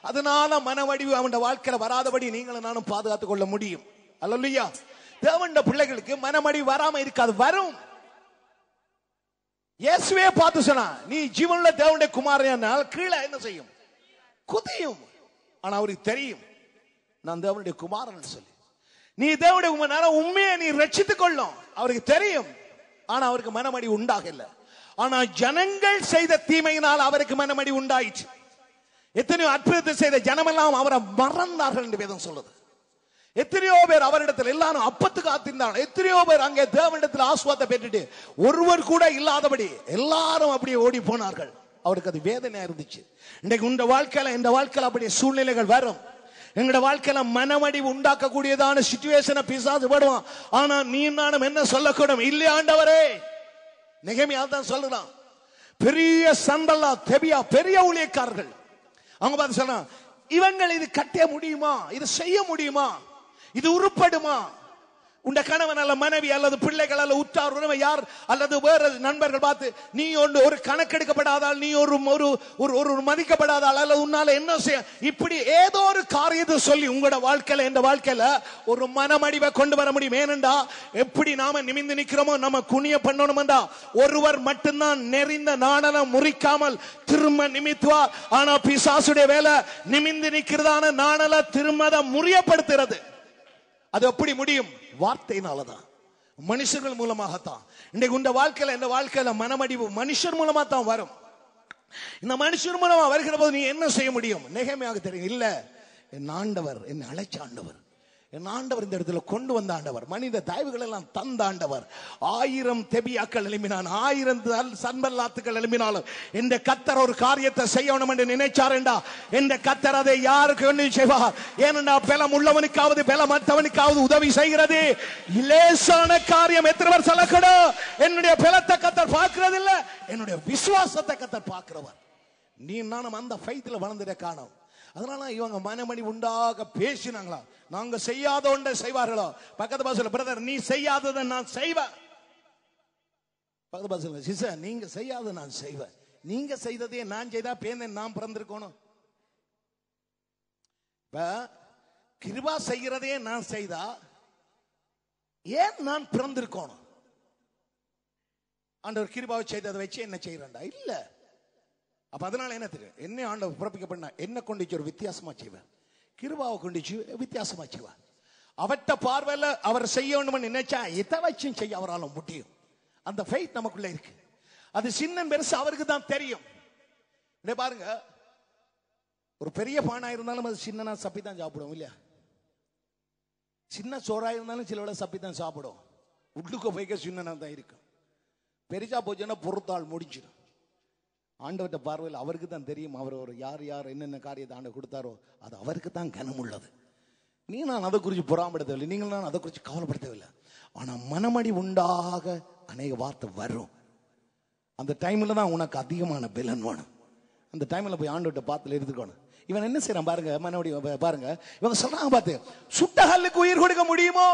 அதனால மனவடிவு அவனோட வாழ்க்கையில வராதபடி நீங்களும் நானும் பாதுகாத்துக் கொள்ள முடியும். அல்லேலூயா. தேவனுடைய பிள்ளைகளுக்கு மனமடிவு வராம இருக்காது, வரும். இயேசுவே பார்த்து சொன்னா, நீ ஜீவனுள்ள தேவனுடைய குமாரனால் கீழே என்ன செய்யும்? குதியும். ஆனா அவருக்கு தெரியும் நான் தேவனுடைய குமாரன் சொல்லி. நீ தேவனுடைய குமாரன் உண்மையை நீ ரட்சித்துக் கொள்ளும், அவருக்கு தெரியும். ஆனா அவருக்கு மனமடி உண்டாகல. ஆனா ஜனங்கள் செய்த தீமையினால் அவருக்கு மனமடி உண்டாயிற்று. எத்தனையோ அற்புதத்தை செய்த ஜனமெல்லாம் அவரை மறந்தார்கள் என்று வேதம் சொல்லுது. எத்தனையோ பேர் அவரிடத்தில் எல்லாரும் அப்பத்துக்கு காத்திருந்தாங்க. எத்தனையோ பேர் அங்கே தேவனிடத்தில் ஆசுவாதத்தை பெற்றுட்டு ஒருவர் கூட இல்லாதபடி எல்லாரும் அப்படியே ஓடி போனார்கள். அவருக்கு அது வேதனையா இருந்துச்சு. இன்னைக்கு இந்த வாழ்க்கையில அப்படியே சூழ்நிலைகள் வரும். எங்களோட வாழ்க்கையில மனமடிவு உண்டாக்கக்கூடியதான சிச்சுவேஷனை பிசாசு படுவான். ஆனா நீ நானும் என்ன சொல்லக்கூடும்? இல்லை ஆண்டவரே. நெகேமியா தான் சொல்றான். பெரிய சம்பல்லா தெபியா பெரிய ஊழியக்காரர்கள் அவங்க பார்த்து சொல்றான், இவங்க இது கட்ட முடியுமா? இது செய்ய முடியுமா? இது உருப்படுமா? உண்ட கணவன் அல்ல மனைவி அல்லது பிள்ளைகள் அல்ல உற்றார் உறவு யார் அல்லது வேறு நண்பர்கள் பார்த்து நீ ஒரு கணக்கெடுக்கப்படாதால், நீ ஒரு மதிக்கப்படாதால் அல்லது உன்னால என்ன செய்ய, இப்படி ஏதோ ஒரு காரியத்தை சொல்லி உங்களோட வாழ்க்கையில இந்த வாழ்க்கையில ஒரு மனமடிவை கொண்டு வர முடியும். ஏனென்றா எப்படி நாம நிமிந்து நிக்கிறோமோ நம்ம குனிய பண்ணணும்டா. ஒருவர் மட்டும்தான் நெறிந்த நாணலம் முறிக்காமல் திரும்ப நிமித்துவார். ஆனா பிசாசுடைய வேலை நிமிந்து நிக்கிறதான நாணல திரும்ப முறியப்படுத்துறது. அது எப்படி முடியும்? வார்த்தையினாலதான், மனுஷர்கள் மூலமாகத்தான். இன்றைக்கு உண்ட வாழ்க்கையில இந்த வாழ்க்கையில மனமடிவு மனுஷர் மூலமா தான் வரும். இந்த மனுஷர் மூலமா வருகிற போது நீ என்ன செய்ய முடியும்? நெகேமியாவுக்கு தெரியும், இல்ல என் ஆண்டவர் என்னை அழைச்ச ஆண்டவர், என் ஆண்டவர் இந்த இடத்துல கொண்டு வந்த ஆண்டவர், மனித தயவுகள் எல்லாம் தந்த ஆண்டவர். 1000 தெபியாக்கள் எழுப்பினான், 1000 சன்பல்லாத்துக்கள் எழுப்பினாலும் இந்த கர்த்தர் ஒரு காரியத்தை செய்யணும் என்று நினைச்சாருண்டா, இந்த கர்த்தர் அதை யாருக்கு ஒன்று செய்வார். ஏனென்றா பலம் உள்ளவனுக்காவது பலமற்றவனுக்காவது உதவி செய்கிறது. லேசான காரியம் எத்தனை பேர் சொல்லக்கூடும்? என்னுடைய பலத்தை கர்த்தர் பார்க்கிறது இல்ல, என்னுடைய விசுவாசத்தை கர்த்தர் பார்க்கிறவர். நீ நானும் அந்த ஃபைத்துல வளர்ந்துட காணோம். அதனால இவங்க மனமணி உண்டாக பேசினாங்களா, நாங்க செய்யாத ஒன்றை செய்வார்களோ. பக்கத்து பாசல பிரதர் நீ செய்யாததை நான் செய்வேன், பக்கத்து பாசல சிஸ்டர் நீங்க செய்யாத நான் செய்வேன். நீங்க செய்ததே நான் செய்தா பேர்ந்தேன் நான் பிறந்திருக்கணும். கிருபா செய்கிறதே நான் செய்தா ஏன் நான் பிறந்திருக்கணும்? ஆண்டவர் கிருபாவை செய்ததை வச்சு என்ன செய்யறா இல்ல. அப்ப அதனால என்ன தெரியும், என்ன ஆண்டவர் பிறப்பிக்கப்பட்ட என்ன கொண்டுச்சு ஒரு வித்தியாசமா செய்வார், கிருபாவை கொண்டுச்சு வித்தியாசமா செய்வார். அவற்ற பார்வையில் அவர் செய்யணும்னு நினைச்சா இதை வச்சும் செய்ய அவரால் முடியும். அந்த ஃபெய்த் நமக்குள்ள இருக்கு. அது சின்ன பெருசு அவருக்கு தான் தெரியும். பாருங்க, ஒரு பெரிய பானா இருந்தாலும் அது சின்னனா சப்பி தான் சாப்பிடும் இல்லையா? சின்ன சோறா இருந்தாலும் சில விட சப்பி தான் சாப்பிடும். உள்ளுக்கு போய்க்க சின்னனா தான் இருக்கும். பெருசா போச்சுன்னா பொறுத்தாள் முடிஞ்சிடும். ஆண்டவர்கிட்ட பார்வையில் அவருக்கு தான் தெரியும். அவர் ஒரு யார் யார் என்னென்ன காரியத்தை ஆண்டவர் கொடுத்தாரோ அது அவருக்கு தான் கனம் உள்ளது. நீ நான் அதை குறித்து புறாமப்படுத்தவில்லை, நீங்கள் நான் அதை குறித்து கவலைப்படுத்தவில்லை. ஆனால் மனமடி உண்டாக அநேக வார்த்தை வரும். அந்த டைமில் தான் உனக்கு அதிகமான பலன் வேணும். அந்த டைமில் போய் ஆண்டவர்கிட்ட பார்த்துல இருந்துக்கணும். இவன் என்ன செய்யறான் பாருங்க, மனமடி பாருங்க. இவங்க சொல்றாங்க பார்த்து, சுட்ட கல்லுக்கு உயிர் கொடுக்க முடியுமோ?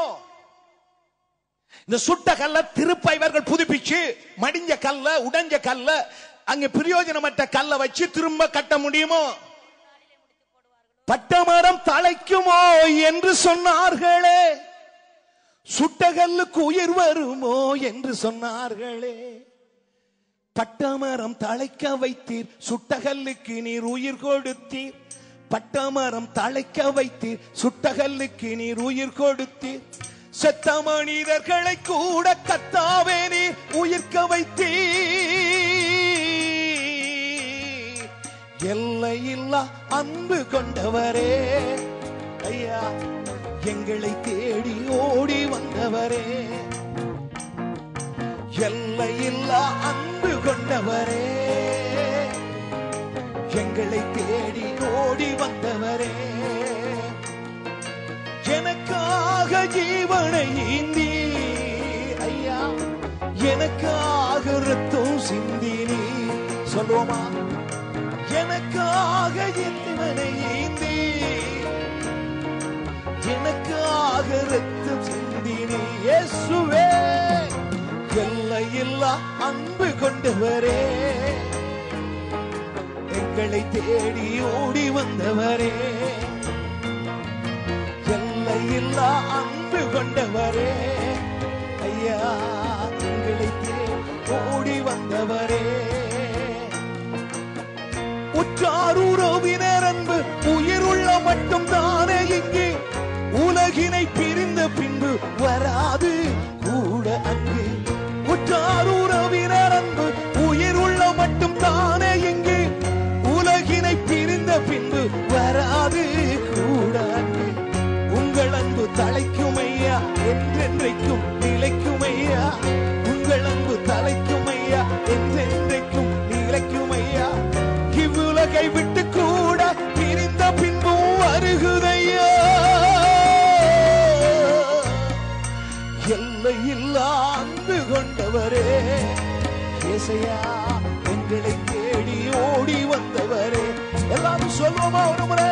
இந்த சுட்ட கல்ல திருப்ப இவர்கள் புதுப்பிச்சு மடிஞ்ச கல்ல உடைஞ்ச கல்ல அங்க பிரயோஜனமற்ற கல்ல வச்சு திரும்ப கட்ட முடியுமோ? பட்டமரம் தழைக்குமோ என்று சொன்னார்களே, சுட்டகல்லுக்கு உயிர் வருமோ என்று சொன்னார்களே. பட்டமரம் தழைக்க வைத்தீர், சுட்டகல்லுக்கு நீர் உயிர் கொடுத்தீர். பட்டமரம் தழைக்க வைத்தீர், சுட்டகல்லுக்கு நீர் உயிர் கொடுத்தீர். செத்த மனிதர்களை கூட கர்த்தாவே நீர் உயிர்க்க வைத்தீர். எல்லையில்லா அன்பு கொண்டவரே ஐயா, எங்களை தேடி ஓடி வந்தவரே. எல்லையில்லா அன்பு கொண்டவரே, எங்களை தேடி ஓடி வந்தவரே. எனக்காக ஜீவனை ஈந்தி ஐயா, எனக்காக ரத்தம் சிந்தினி. சொல்லுவோமா? எனக்காக ஜீவனை ஈந்தி, எனக்காக ரத்தம் சிந்தினி. இயேசுவே, எல்லையில்லா அன்பு கொண்டவரே, எங்களை தேடி ஓடி வந்தவரே. எல்லையில்லா அன்பு கொண்டவரே ஐயா, எங்களை தேடி ஓடி வந்தவரே. உற்றார் உறவினர் அன்பு உயிருள்ள மட்டும் தானே இங்கு, உலகினை பிரிந்த பின்பு வராது கூட அங்கு. உற்றார் உறவினர் அன்பு உயிருள்ள மட்டும் தானே இங்கு, உலகினை பிரிந்த பின்பு வராது கூட அங்கு. உங்கள் அன்பு தலைக்கும் ஐயா, என்றென்றைக்கும் நிலைக்கும் ஐயா. உங்கள் அன்பு தலைக்கும் ஐயா, என்றென்றைக்கும் நிலைக்கும் ஐயா. இவ்வுலகை விட்டு கூட பிரிந்த பின்பும் வருகுதையா. எல்லையில்லா அன்பு கொண்டவரே இயேசையா, எங்களை தேடி ஓடி வந்தவரே. எல்லாரும் சொல்லுவோமா ஒரு முறை?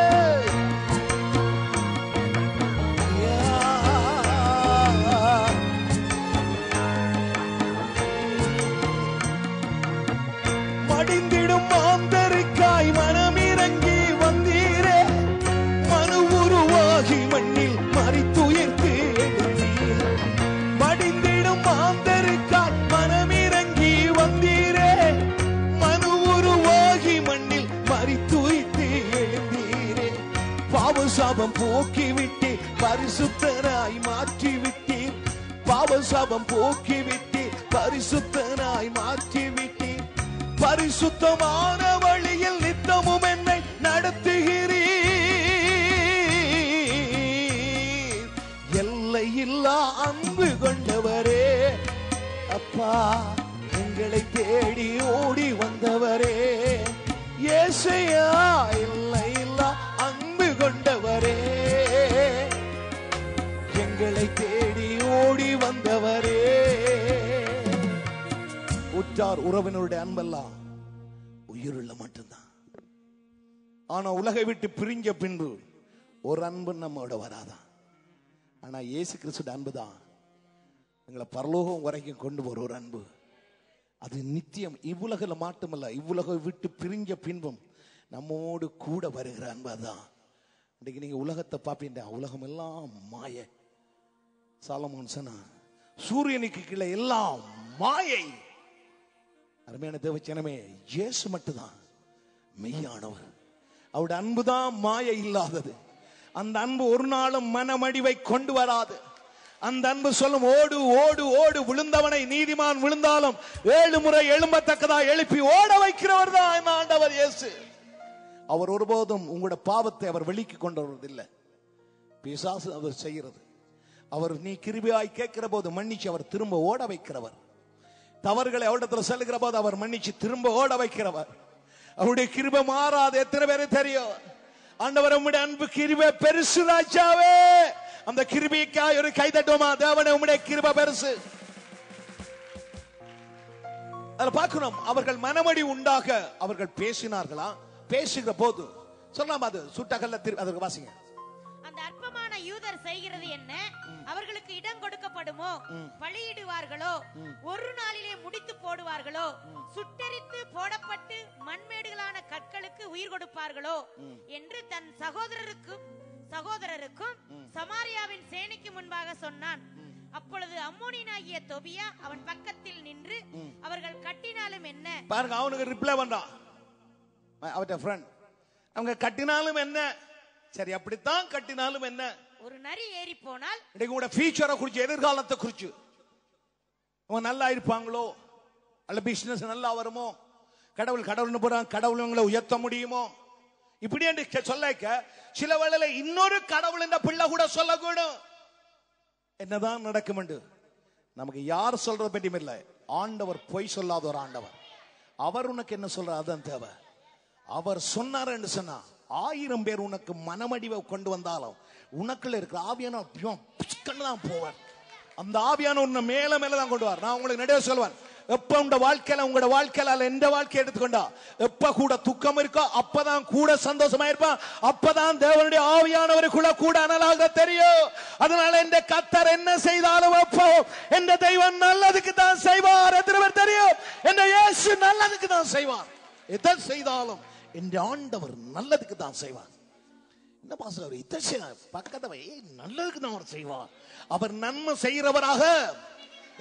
மடிந்திடும் மாந்தருக்காய் மனமிறங்கி வந்தீரே. மனு உருவாகி மண்ணில் மரித்துயிர்த்து எழுந்தீர். மடிந்திடும் மாந்தருக்காய் மனமிறங்கி வந்தீரே. மனு உருவாகி மண்ணில் மரித்துயிர்த்து எழுந்தீரே. பாவ சாபம் போக்கிவிட்டு பரிசுத்தராய் மாற்றிவிட்டீர். பாவ சாபம் போக்கிவிட்டு பரிசுத்தராய் மாற்றிவிட்டீர். பரிசுத்தமான வழியில் நித்தமும் என்னை நடத்துகிறீர். இல்லா அன்பு கொண்டவரே, அப்பா எங்களை தேடி ஓடி வந்தவரே, ஏசையா இல்லை இல்லா அன்பு கொண்டவரே, எங்களை தேடி ஓடி வந்தவரே. உற்றார் உறவினருடைய அன்பெல்லாம் உயிருள்ள மட்டும்தான். ஆனா உலகை விட்டு பிரிஞ்ச பின்பு ஒரு அன்பு நம்மோட வராதான். ஆனா இயேசு கிறிஸ்துவின் அன்பு தான் எங்களை பரலோகம் வரைக்கும் கொண்டு வர ஒரு அன்பு. அது நித்தியம். இவ்வுலகில் மட்டுமல்ல, இவ்வுலகை விட்டு பிரிஞ்ச பின்பும் நம்மோடு கூட வருகிற அன்பு தான். இன்னைக்கு நீங்க உலகத்தை பார்ப்பீங்க, உலகம் எல்லாம் மாயை. சாலமோன் சொன்னா சூரியனுக்கு கீழே எல்லாம் மாயை. அருமையான தேவச்சனமே, இயேசு மட்டும்தான் மெய்யானவர். அவருடைய அன்புதான் மாயை இல்லாதது. அந்த அன்பு ஒரு நாளும் மனமடிவை கொண்டு வராது. அந்த அன்பு சொல்லும், ஓடு ஓடு ஓடு, விழுந்தவனை நீதிமான் விழுந்தாலும் 7 முறை எழும்பத்தக்கதா எழுப்பி ஓட வைக்கிறவர் தான் ஆண்டவர் இயேசு. அவர் ஒருபோதும் உங்களோட பாவத்தை அவர் வெளிக்கு கொண்டு வருவதில்லை. பிசாசு அவர் செய்கிறது. அவர் நீ கிருபையாய் கேட்கிற போது மன்னிச்சு அவர் திரும்ப ஓட வைக்கிறவர். தவறுகளை அவரிடத்துல செல்கிற போது அவர் மன்னிச்சு திரும்ப ஓட வைக்கிறவர். அவருடைய கிருபை மாறாது. எத்தனை பேரு தெரியும்? ஆண்டவர் உம்முடைய அன்பு கிருபை பெருசு ராஜாவே. அந்த கிருபைக்காய் ஒரு கை தட்டுவோமா? தேவனே உம்முடைய கிருபை பெருசு. அதை பார்க்கணும். அவர்கள் மனமடி உண்டாக அவர்கள் பேசினார்களா? பேசுகிற போது சொல்லலாம், அது சுட்டகல்ல அதற்கு வாசிங்க. அந்த அற்பமான யூதர் செய்கிறது என்ன? அவர்களுக்கு இடம் கொடுக்கப்படுமோ? பலியிடுவார்களோ? ஒரு நாளிலே முடித்து போடுவார்களோ? சுட்டெரித்து போடப்பட்டு மண்மேடுகளான கற்களுக்கு உயிர் கொடுப்பார்களோ என்று தன் சகோதரருக்கும் சமாரியாவின் சேனைக்கு முன்பாக சொன்னான். அப்பொழுது அம்மோனியனாகிய தொபியா அவன் பக்கத்தில் நின்று, அவர்கள் கட்டினாலும் என்ன? பாருங்க, அவனுக்கு ரிப்ளை பண்றான் அவட்ட ஃப்ரெண்ட். அவங்க கட்டினாலும் என்ன? சரி, அப்படித்தான் கட்டினாலும் என்ன? ஒரு நரி ஏறி போனால் இன்னைக்கு உங்களோட ஃபியூச்சரை குறிச்சு, எதிர்காலத்தை குறிச்சு, அவங்க நல்லா இருப்பாங்களோ, அல்ல பிசினஸ் நல்லா வருமோ, கடவுள் போறான், கடவுள் உங்களை உயர்த்த முடியுமோ, இப்படி என்று சொல்ல சில வேளையில இன்னொரு கடவுள் என்ற பிள்ளை கூட சொல்லக்கூடும். என்னதான் நடக்கும் என்று நமக்கு யார் சொல்றது பற்றியும் இல்லை. ஆண்டவர் பொய் சொல்லாத ஒரு ஆண்டவர். அவர் உனக்கு என்ன சொல்றார் அதான் தேவை. அவர் சொன்னார் என்று சொன்னா 1000 பேர் உனக்கு மனமடிவை கொண்டு வந்தாலும் உனக்குள்ள இருக்கிற ஆவியான தான் போவார். அந்த ஆவியான உன்னை மேல மேலதான் கொண்டு வர. நான் உங்களுக்கு நிறைய சொல்லுவேன். எப்ப உங்க வாழ்க்கையில உங்களோட வாழ்க்கையில எந்த வாழ்க்கையை எடுத்துக்கொண்டா எப்ப கூட துக்கம் இருக்கோ அப்பதான் கூட சந்தோஷமா இருப்பான். அப்பதான் தேவனுடைய ஆவியானவருக்குள்ள கூட அனலாக தெரியும். அதனால இந்த கர்த்தர் என்ன செய்தாலும் அப்போ இந்த தெய்வம் நல்லதுக்கு தான் செய்வார். எத்தனை பேர் தெரியும்? இந்த இயேசு நல்லதுக்கு தான் செய்வார். எதை செய்தாலும் இந்த ஆண்டவர் நல்லதுக்கு தான் செய்வார். என்ன பாஸ்டர் இதை பக்கத்தை நல்லதுக்கு தான் அவர் செய்வார். அவர் நன்மை செய்கிறவராக,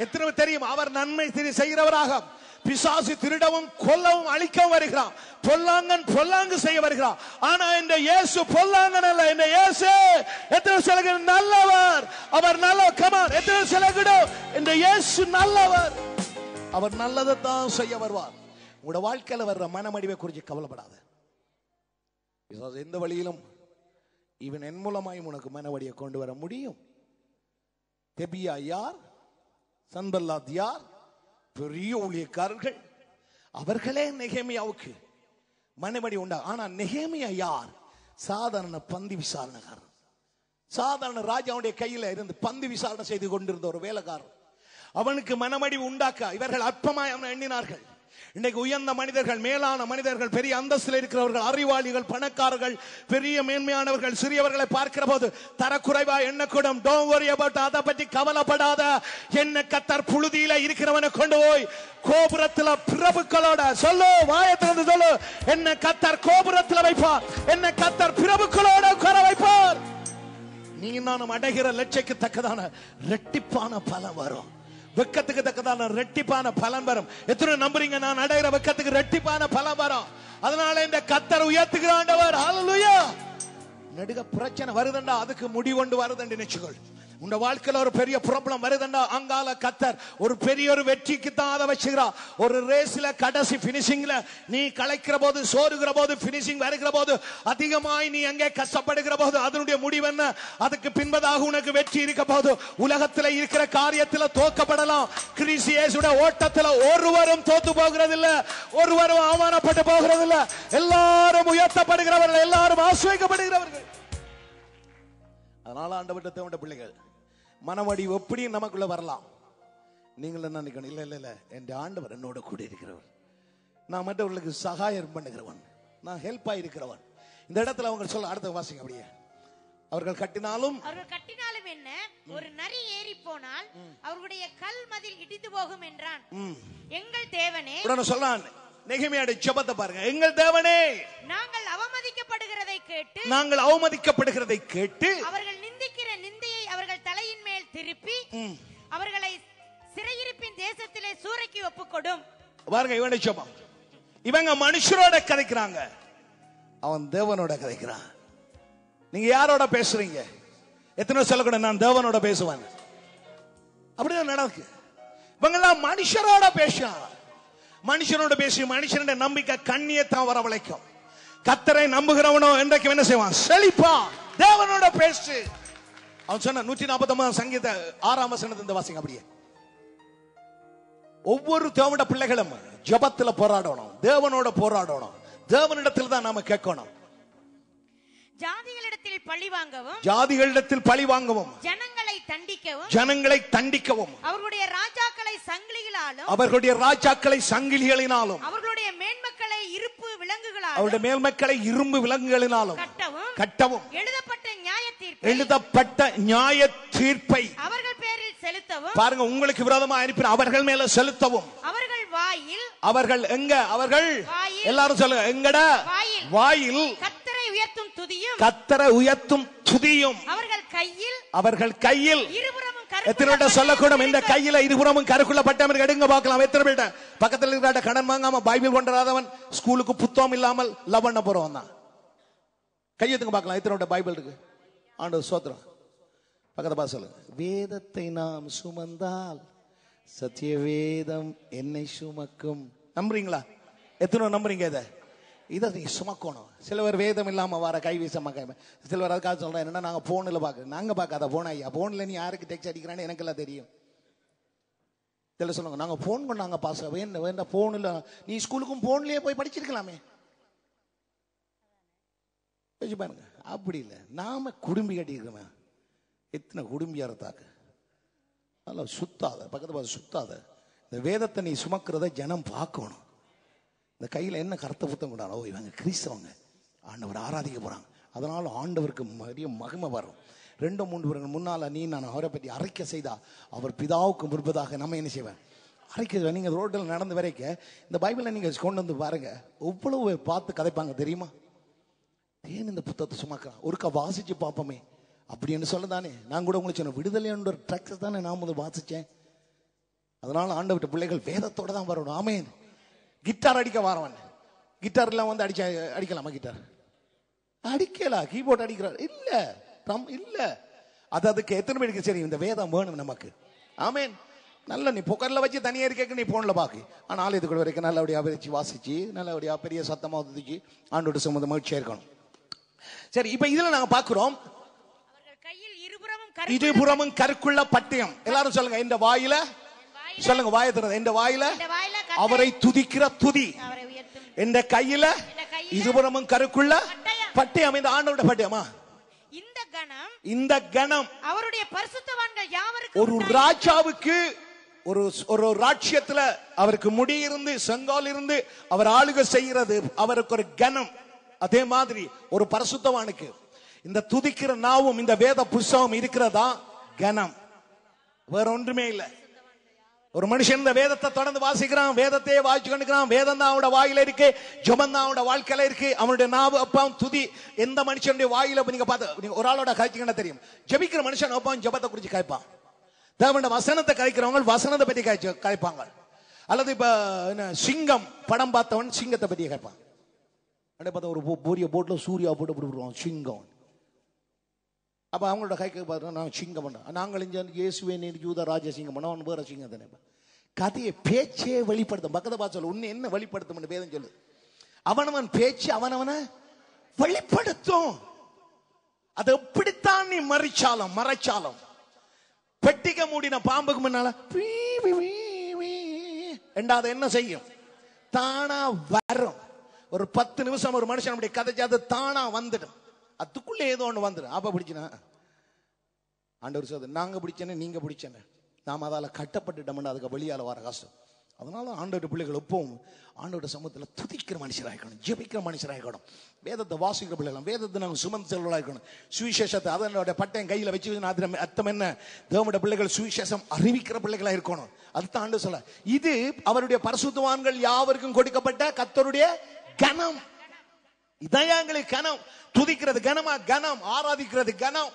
எத்தனை தெரியும்? அவர் நன்மை செய்கிறவராக. பிசாசு திருடவும் கொல்லவும் அழிக்கவும் வருகிறான். பொல்லாங்கு செய்ய வருகிறான். ஆனா இந்த இயேசு பொல்லாங்கன் அல்ல. இந்த இயேசு எத்தனை சிலகு நல்லவர். அவர் நல்ல கமான். எத்தனை சிலகு இந்த இயேசு நல்லவர். அவர் நல்லதை தான் செய்ய வருவார். உங்களோட வாழ்க்கையில வர்ற மனமடிவை குறித்து கவலைப்படாத. எந்த வழியிலும் இவன் என் மூலமாயும் உனக்கு மனவடியை கொண்டு வர முடியும். தெபியா யார்? சன்பல்லாத் யார்? பெரிய ஊழியக்காரர்கள். அவர்களே நெகேமியாவுக்கு மனவடி உண்டா. ஆனா நெகேமியா யார்? சாதாரண பந்தி விசாரணைக்காரன். சாதாரண ராஜாவுடைய கையில இருந்து பந்தி விசாரணை செய்து கொண்டிருந்த ஒரு வேலைக்காரன். அவனுக்கு மனமடி உண்டாக்க இவர்கள் அற்பமாய் அவனை எண்ணினார்கள். இன்னைக்கு உயர்ந்த மனிதர்கள், மேலான மனிதர்கள், பெரிய அந்தஸ்தில் இருக்கிறவர்கள், அறிவாளிகள், பணக்காரர்கள், பெரிய மேன்மையானவர்கள் சிறியவர்களை பார்க்கிற போது தரக்குறைவா எண்ணக்கூடும். Don't worry about. அதை பற்றி கவலைப்படாத. என்ன கர்த்தர் புழுதியில இருக்கிறவனை கொண்டு போய் கோபுரத்துல பிரபுக்களோட சொல்லு, வாயத்திலிருந்து சொல்லு, என்ன கர்த்தர் கோபுரத்துல வைப்பார். என்ன கர்த்தர் பிரபுக்களோட உட்கார வைப்பார். நீ நானும் அடைகிற லட்சைக்கு தக்கதான இரட்டிப்பான பலம் வரும். வெக்கத்துக்கு தக்கதான ரெட்டிப்பான பலன் வரும். எத்தனை நம்புறீங்க? நான் அடைகிற வெக்கத்துக்கு ரெட்டிப்பான பலன் வரும். அதனால இந்த கர்த்தர் உயர்த்துகிற ஆண்டவர். ஹல்லேலூயா. நடுக பிரச்சனை வருதுண்டா, அதுக்கு முடிவு கொண்டு வருதுன்னு நினைச்சுக்கொள். உங்க வாழ்க்கையில ஒரு பெரிய ப்ராப்ளம் வருதுண்டா, அங்கால கத்தர் ஒரு பெரிய ஒரு வெற்றிக்கு தான் அதை வச்சுக்கிறார். ஒரு ரேஸ்ல கடைசி பினிஷிங்ல நீ கலைக்கிற போது, சோறுகிற போது, பினிஷிங் வருகிற போது, அதிகமாய் நீ அங்கே கஷ்டப்படுகிற போது அதனுடைய முடிவு என்ன? அதுக்கு பின்பதாக உனக்கு வெற்றி இருக்க போது. உலகத்தில் இருக்கிற காரியத்தில் தோக்கப்படலாம், கிறிஸ்து இயேசுவின் ஓட்டத்தில் ஒருவரும் தோத்து போகிறதில்லை, ஒருவரும் அவமானப்பட்டு போகிறதில்லை. எல்லாரும் உயர்த்தப்படுகிறவர்கள், எல்லாரும் ஆசீர்வதிக்கப்படுகிறவர்கள். அதனால ஆண்டவர்ட்ட தேவனுடைய பிள்ளைகள் மனமடி எப்படி நமக்குள்ள வரலாம். நீங்கள் என்ன நினைக்கணும்? இல்ல இல்ல இல்ல, என் ஆண்டவர் என்னோட கூட இருக்கிறவர், நான் மற்றவர்களுக்கு சகாயம் பண்ணுகிறவன், நான் ஹெல்ப் ஆயிருக்கிறவன். இந்த இடத்துல அவங்க சொல்ல, அடுத்த வாசிங்க அப்படியே. அவர்கள் கட்டினாலும் என்ன, ஒரு நரி ஏறி போனால் அவர்களுடைய கல் மதில் இடிந்து போகும் என்றான். எங்கள் தேவனே, உடனே சொல்றான் நெகேமியாவுடைய ஜெபத்தை பாருங்க. எங்கள் தேவனே, நாங்கள் அவமதிக்கப்படுகிறதை கேட்டு அவர்கள் நிந்திக்கிற நிந்தையை அவர்கள் தலையின் மேல் திருப்பி அவர்களை சிறையிருப்பின் தேசத்திலே சூறைக்கு ஒப்புக்கொடும். பாருங்க இவனுடைய ஜெபம். இவங்க மனுஷரோட கதைக்கிறாங்க, அவன் தேவனோட கதைக்கிறான். நீங்க யாரோட பேசுறீங்க? எத்தனை சொல்லக்கூட நான் தேவனோட பேசுவேன், அப்படிதான் நடக்கு. இவங்கெல்லாம் மனுஷரோட பேசுறாங்க. மனுஷனோட பேசி மனுஷனோட நம்பிக்கை கண்ணியத்தான் வரவழைக்கும். கர்த்தரை நம்புகிறவனோ என்றைக்கு என்ன செய்வான்? செழிப்பா. தேவனோட பேசு. அவன் சொன்ன 149 சங்கீத 6ஆம் வசனத்தை இந்த வாசிங்க அப்படியே. ஒவ்வொரு தேவனுடைய பிள்ளைகளும் ஜெபத்துல போராடணும், தேவனோட போராடணும், தேவனிடத்தில் தான் நாம கேட்கணும். ஜாதிகளிடத்தில் பழி வாங்கவும், ஜனங்களை தண்டிக்கவும், அவர்களுடைய ராஜாக்களை சங்கிலிகளினாலும், அவர்களுடைய மேன்மக்களை இரும்பு விலங்குகளினாலும் கட்டவும், எழுதப்பட்ட நியாய தீர்ப்பை அவர்கள் பேரில் செலுத்தவும், பாருங்க உங்களுக்கு விரோதமா அனுப்பின அவர்கள் மேல செலுத்தவும், அவர்கள் எங்க, அவர்கள் எல்லாரும் சொல்லுங்க, எங்கட வாயில் கர்த்தரை உயர்த்தும் துதியும், அவர்கள் கையில் எத்தனை சொல்லக்கூடும், இந்த கையில இருபுறமும் கருக்குள்ள பட்டம் எடுங்க பார்க்கலாம். எத்தனை பேர்ட்ட பக்கத்தில் இருக்கிற கடன் வாங்காம பைபிள் கொண்டாதவன், ஸ்கூலுக்கு புத்தகம் இல்லாமல் லவ் பண்ண போறவன் தான். கையெழுத்துங்க பார்க்கலாம், எத்தனை பைபிள் இருக்கு. ஆண்டவர் சோத்திரம். பக்கத்தை பார்த்து சொல்லுங்க. வேதத்தை நாம் சுமந்தால் சத்திய வேதம் என்னை சுமக்கும். நம்புறீங்களா? எத்தனை நம்புறீங்க? இதை நீங்க சுமக்கணும். சிலவர் வேதம் இல்லாம வர கை வீச மாக்க. சிலவர் அதுக்காக சொல்றேன், என்னன்னா நாங்க போன்ல பாக்க, நாங்க பார்க்காத போன் ஐயா, போன்ல நீ யாருக்கு டெக்ஸ்ட் அடிக்கிறான்னு எனக்கு எல்லாம் தெரியும். சில சொல்லுங்க, நாங்க போன் கொண்டாங்க பாச, வேண்ட போன்ல நீ ஸ்கூலுக்கும் போன்லயே போய் படிச்சிருக்கலாமே. பாருங்க, அப்படி இல்லை. நாம குடும்பி கட்டிக்கிறோம். எத்தனை குடும்பியாரத்தாக்கு நல்லா சுத்தாத, பக்கத்து பார்த்து சுத்தாத. இந்த வேதத்தை நீ சுமக்கிறத ஜனம் பார்க்கணும். இந்த கையில என்ன கருத்த புத்தம் கொண்டாடோ, இவங்க கிறிஸ்தவங்க ஆண்டவர் ஆராதிக்க போறாங்க, அதனால ஆண்டவருக்கு பெரிய மகிமை வரும். 2-3 பேர்கள் முன்னால நீ நான் அவரை பற்றி அறிக்கை செய்தா அவர் பிதாவுக்கு முன்பதாக நம்ம என்ன செய்வேன்? அறிக்கை. நீங்க ரோட்டில் நடந்து வரைக்க இந்த பைபிளை நீங்க கொண்டு வந்து பாருங்க, எவ்வளவு பார்த்து கதைப்பாங்க தெரியுமா? ஏன் இந்த புத்தகத்தை சுமக்கிறான், ஒருக்கா வாசிச்சு பார்ப்போமே அப்படின்னு சொல்லதானே. நான் கூட உங்களுக்கு சொன்ன விடுதலை என்ற ட்ராக்ஸ் தானே நான் வந்து வாசிச்சேன். அதனால ஆண்டவர்ட்ட பிள்ளைகள் வேதத்தோட தான் வரணும். ஆமேன். கிட்டார் அடிக்க வரவன், கிட்டார் எல்லாம் வந்து அடிக்கலாமா? கிட்டார் அடிக்கலாம், கீபோர்ட் அடிக்கிறார் இல்ல, இல்ல. அதுக்கு எத்தனை பேருக்கு சரி இந்த வேதம் வேணும் நமக்கு. ஆமேன். நல்ல நீ புகர்ல வச்சு தனியா இருக்க, நீ போன்ல பாக்கு. ஆனால் இது கூட வரைக்கும் நல்லபடியா வச்சு வாசிச்சு நல்லபடியா பெரிய சத்தமா ஒதுக்கி ஆண்டோட சம்பந்தம் மகிழ்ச்சியா இருக்கணும். சரி, இப்ப இதுல நாங்க பாக்குறோம், இருபுறமும் கருக்குள்ள பட்டயம். எல்லாரும் சொல்லுங்க, இந்த வாயில சொல்லுங்க, வாயை திறந்து, இந்த வாயில அவரை துதிக்கிற துதி, இந்த கையில இருபுறமும் கருக்குள்ள பட்டயம். இந்த ஆண்டவருடைய பட்டயமா? இந்த கணம் அவருடைய பரிசுத்தவான்கள் யாவருக்கும், ஒரு ராஜாவுக்கு ஒரு ராஜ்யத்துல அவருக்கு முடி இருந்து செங்கால் இருந்து அவர் ஆளுகை செய்கிறது அவருக்கு ஒரு கணம். அதே மாதிரி ஒரு பரிசுத்தவானுக்கு இந்த துதிக்கிற நாவும் இந்த வேத புஸ்தகம் இருக்கிறதா கணம், வேற ஒன்றுமே இல்லை. ஒரு மனுஷன் இந்த வேதத்தை தொடர்ந்து வாசிக்கிறான், வேதத்தையே வாசிச்சு கொண்டிருக்கிறான், வேதம் தான் அவனோட வாயில இருக்கு, ஜெபம் தான் அவனோட வாழ்க்கையில இருக்கு, அவனுடைய நாவு அப்பாவும் துதி. எந்த மனுஷனுடைய வாயில நீங்க பார்த்து நீங்க ஒரு ஆளோட கழிச்சிங்கன்னா தெரியும், ஜெபிக்கிற மனுஷன் அப்பாவும் ஜெபத்தை குறிச்சு கழிப்பான். தேவனுடைய வசனத்தை கழிக்கிறவங்க வசனத்தை பற்றி கழிப்பாங்க. அல்லது இப்ப சிங்கம் படம் பார்த்தவன் சிங்கத்தை பற்றி கேட்பான். பார்த்தா ஒரு போரிய போட்ல சூர்யா போட்டு சிங்கம் அப்ப அவங்களோட கைக்கு பாருங்க, நான் சிங்கம் பண்ண, நாங்கள் இங்க இயேசுவே நீர் யூத ராஜ சிங்கம் பண்ண, அவன் வேற சிங்கம் தானே. கதையை பேச்சே வெளிப்படுத்தும். பக்கத்தை பார்த்து சொல்லு, உன்னை என்ன வெளிப்படுத்தும் வேதம் சொல்லு. அவனவன் பேச்சு அவனவனை வெளிப்படுத்தும். அது எப்படித்தான் நீ மறைச்சாலும் பெட்டிக்க மூடின பாம்புக்கு முன்னால ரெண்டாவது என்ன செய்யும்? தானா வரும். ஒரு 10 நிமிஷம் ஒரு மனுஷன் அப்படி கதைச்சு அது தானா வந்துடும். அதுக்குள்ள ஏதோ ஒண்ணு வந்துடும். அப்ப பிடிச்சினா ஆண்டவர் சொல்றது, நாங்க பிடிச்சேன்னு நீங்க பிடிச்சேன்னு நாம அதால கட்டப்பட்டுட்டோம்னா அதுக்கு வெளியால வர கஷ்டம். அதனால ஆண்டோட பிள்ளைகள் எப்பவும் ஆண்டோட சமூகத்தில் துதிக்கிற மனுஷராகணும், ஜெபிக்கிற மனுஷராகணும், வேதத்தை வாசிக்கிற பிள்ளைகள், வேதத்தை நாங்கள் சுமந்து செல்வர்களாகணும். சுவிசேஷத்தை அதனோட பட்டையும் கையில் வச்சு அர்த்தம் என்ன? தேவனுடைய பிள்ளைகள் சுவிசேஷம் அறிவிக்கிற பிள்ளைகளா இருக்கணும். அதுதான் ஆண்டு சொல்ல, இது அவருடைய பரிசுத்தவான்கள் யாவருக்கும் கொடுக்கப்பட்ட கர்த்தருடைய கனம். இதான் எங்களுக்கு கனம். துதிக்கிறது கனமா? கனம். ஆராதிக்கிறது கனம்.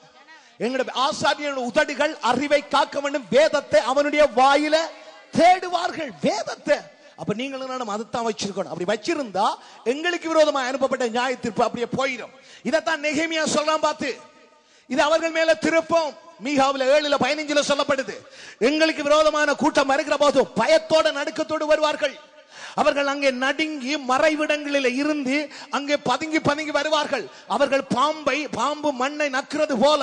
எங்களுடைய ஆசாரியர்கள் உதடுகள் அறிவை காக்க வேண்டும், வேதத்தை அவனுடைய வாயில தேடுவார்கள். வேதத்தை அப்ப நீங்களும் நானும் அதைத்தான் வச்சிருக்கணும். அப்படி வச்சிருந்தா எங்களுக்கு விரோதமாக அனுப்பப்பட்ட நியாய தீர்ப்பு அப்படியே போயிடும். இதைத்தான் நெகேமியா சொல்றான். பார்த்து இது அவர்கள் மேல திருப்பம். மீகாவில் 7:15 சொல்லப்படுது, எங்களுக்கு விரோதமான கூட்டம் வருகிற போதும் பயத்தோட நடுக்கத்தோடு வருவார்கள். அவர்கள் அங்கே நடுங்கி மறைவிடங்களில் இருந்து அங்கே பதுங்கி வருவார்கள். அவர்கள் பாம்பு மண்ணை நக்குறது போல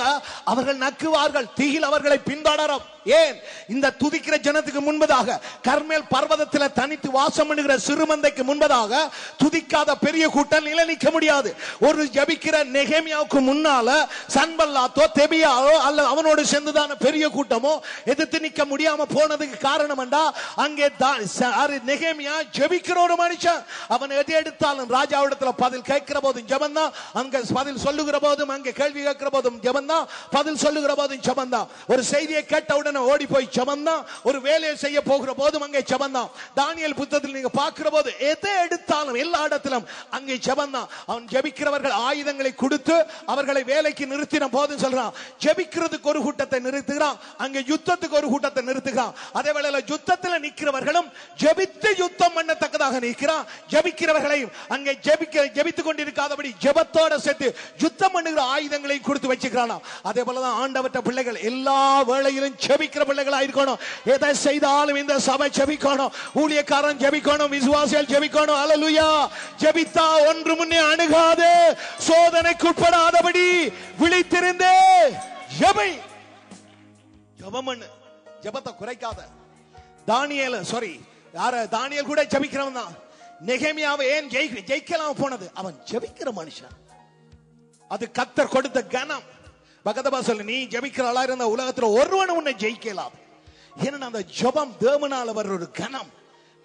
அவர்கள் நக்குவார்கள். திகில் அவர்களை பின்தொடரும். ஏன்? இந்த துதிக்கிற ஜனத்துக்கு முன்பதாக, கர்மேல் பர்வதத்தில் தனித்து வாசம் பண்ணுகிற சிறுமந்தைக்கு முன்பதாக துதிக்காத பெரிய கூட்டம் நிலை நிற்க முடியாது. ஒரு ஜபிக்கிற நெகேமியாவுக்கு முன்னால சன்பல்லாத்தோ தெபியாவோ அல்ல அவனோடு சேர்ந்துதான பெரிய கூட்டமோ எதிர்த்து நிற்க முடியாம போனதுக்கு காரணம் என்றா, அங்கே நெகேமியா ஜெபிக்கிற ஒரு மனுஷன். அவன் எது எடுத்தாலும் ராஜாவிடத்தில் பதில் கேட்கிற போதும் ஜெபந்தான், அங்க பதில் சொல்லுகிற போதும், அங்கே கேள்வி கேட்கிற போதும் ஜெபந்தான், பதில் சொல்லுகிற போதும் ஜெபந்தான். ஒரு செய்தியை கேட்டவுடன் ஓடி போய் ஜெபந்தான், ஒரு வேலையை செய்ய போகிற போதும் அங்கே ஜெபந்தான். தானியேல் புத்தகத்தில் நீங்க பார்க்கிற போது எதை எடுத்தாலும் எல்லா இடத்திலும் அங்கே ஜெபந்தான். அவன் ஜெபிக்கிறவர்கள் ஆயுதங்களை கொடுத்து அவர்களை வேலைக்கு நிறுத்தின போதும் சொல்றான், ஜெபிக்கிறதுக்கு ஒரு கூட்டத்தை நிறுத்துகிறான், அங்கே யுத்தத்துக்கு ஒரு கூட்டத்தை நிறுத்துகிறான். அதே வேளையில யுத்தத்தில் நிற்கிறவர்களும் ஜெபித்து யுத்தம் பண்ணத்தக்கதாக நிற்கிறான். ஜெபிக்கிறவர்களையும் அங்கே ஜெபித்துக் கொண்டிருக்காதபடி ஜெபத்தோட சேர்த்து யுத்தம் பண்ணுகிற ஆயுதங்களை கொடுத்து வச்சுக்கிறான். அதே போலதான் ஆண்டவற்ற பிள்ளைகள் எல்லா வேளையிலும் ஜெபிக்கிற பிள்ளைகளா இருக்கணும். எதை செய்தாலும் இந்த சபை ஜெபிக்கணும், ஊழியக்காரன் ஜெபிக்கணும், விசுவாசிகள் ஜெபிக்கணும். அல்லேலூயா. ஜெபித்தா ஒன்று முன்னே அணுகாது, சோதனைக்குட்படாதபடி விழித்திருந்தே ஜெபி. ஜெபம் பண்ணு, ஜெபத்தை குறைக்காத. தானியேல் கூட ஜெபிக்கிறவன் தான். நெகேமியாவை ஏன் ஜெயிக்கலாம் போனது? அவன் ஜெபிக்கிற மனுஷன். அது கர்த்தர் கொடுத்த கனம். பக்கத்தபா சொல்லு, நீ ஜெபிக்கிற ஆளா இருந்த உலகத்துல ஒருவன் உன்னை ஜெயிக்கலாம். ஏன்னா அந்த ஜெபம் தேவனால வர்ற ஒரு கனம்.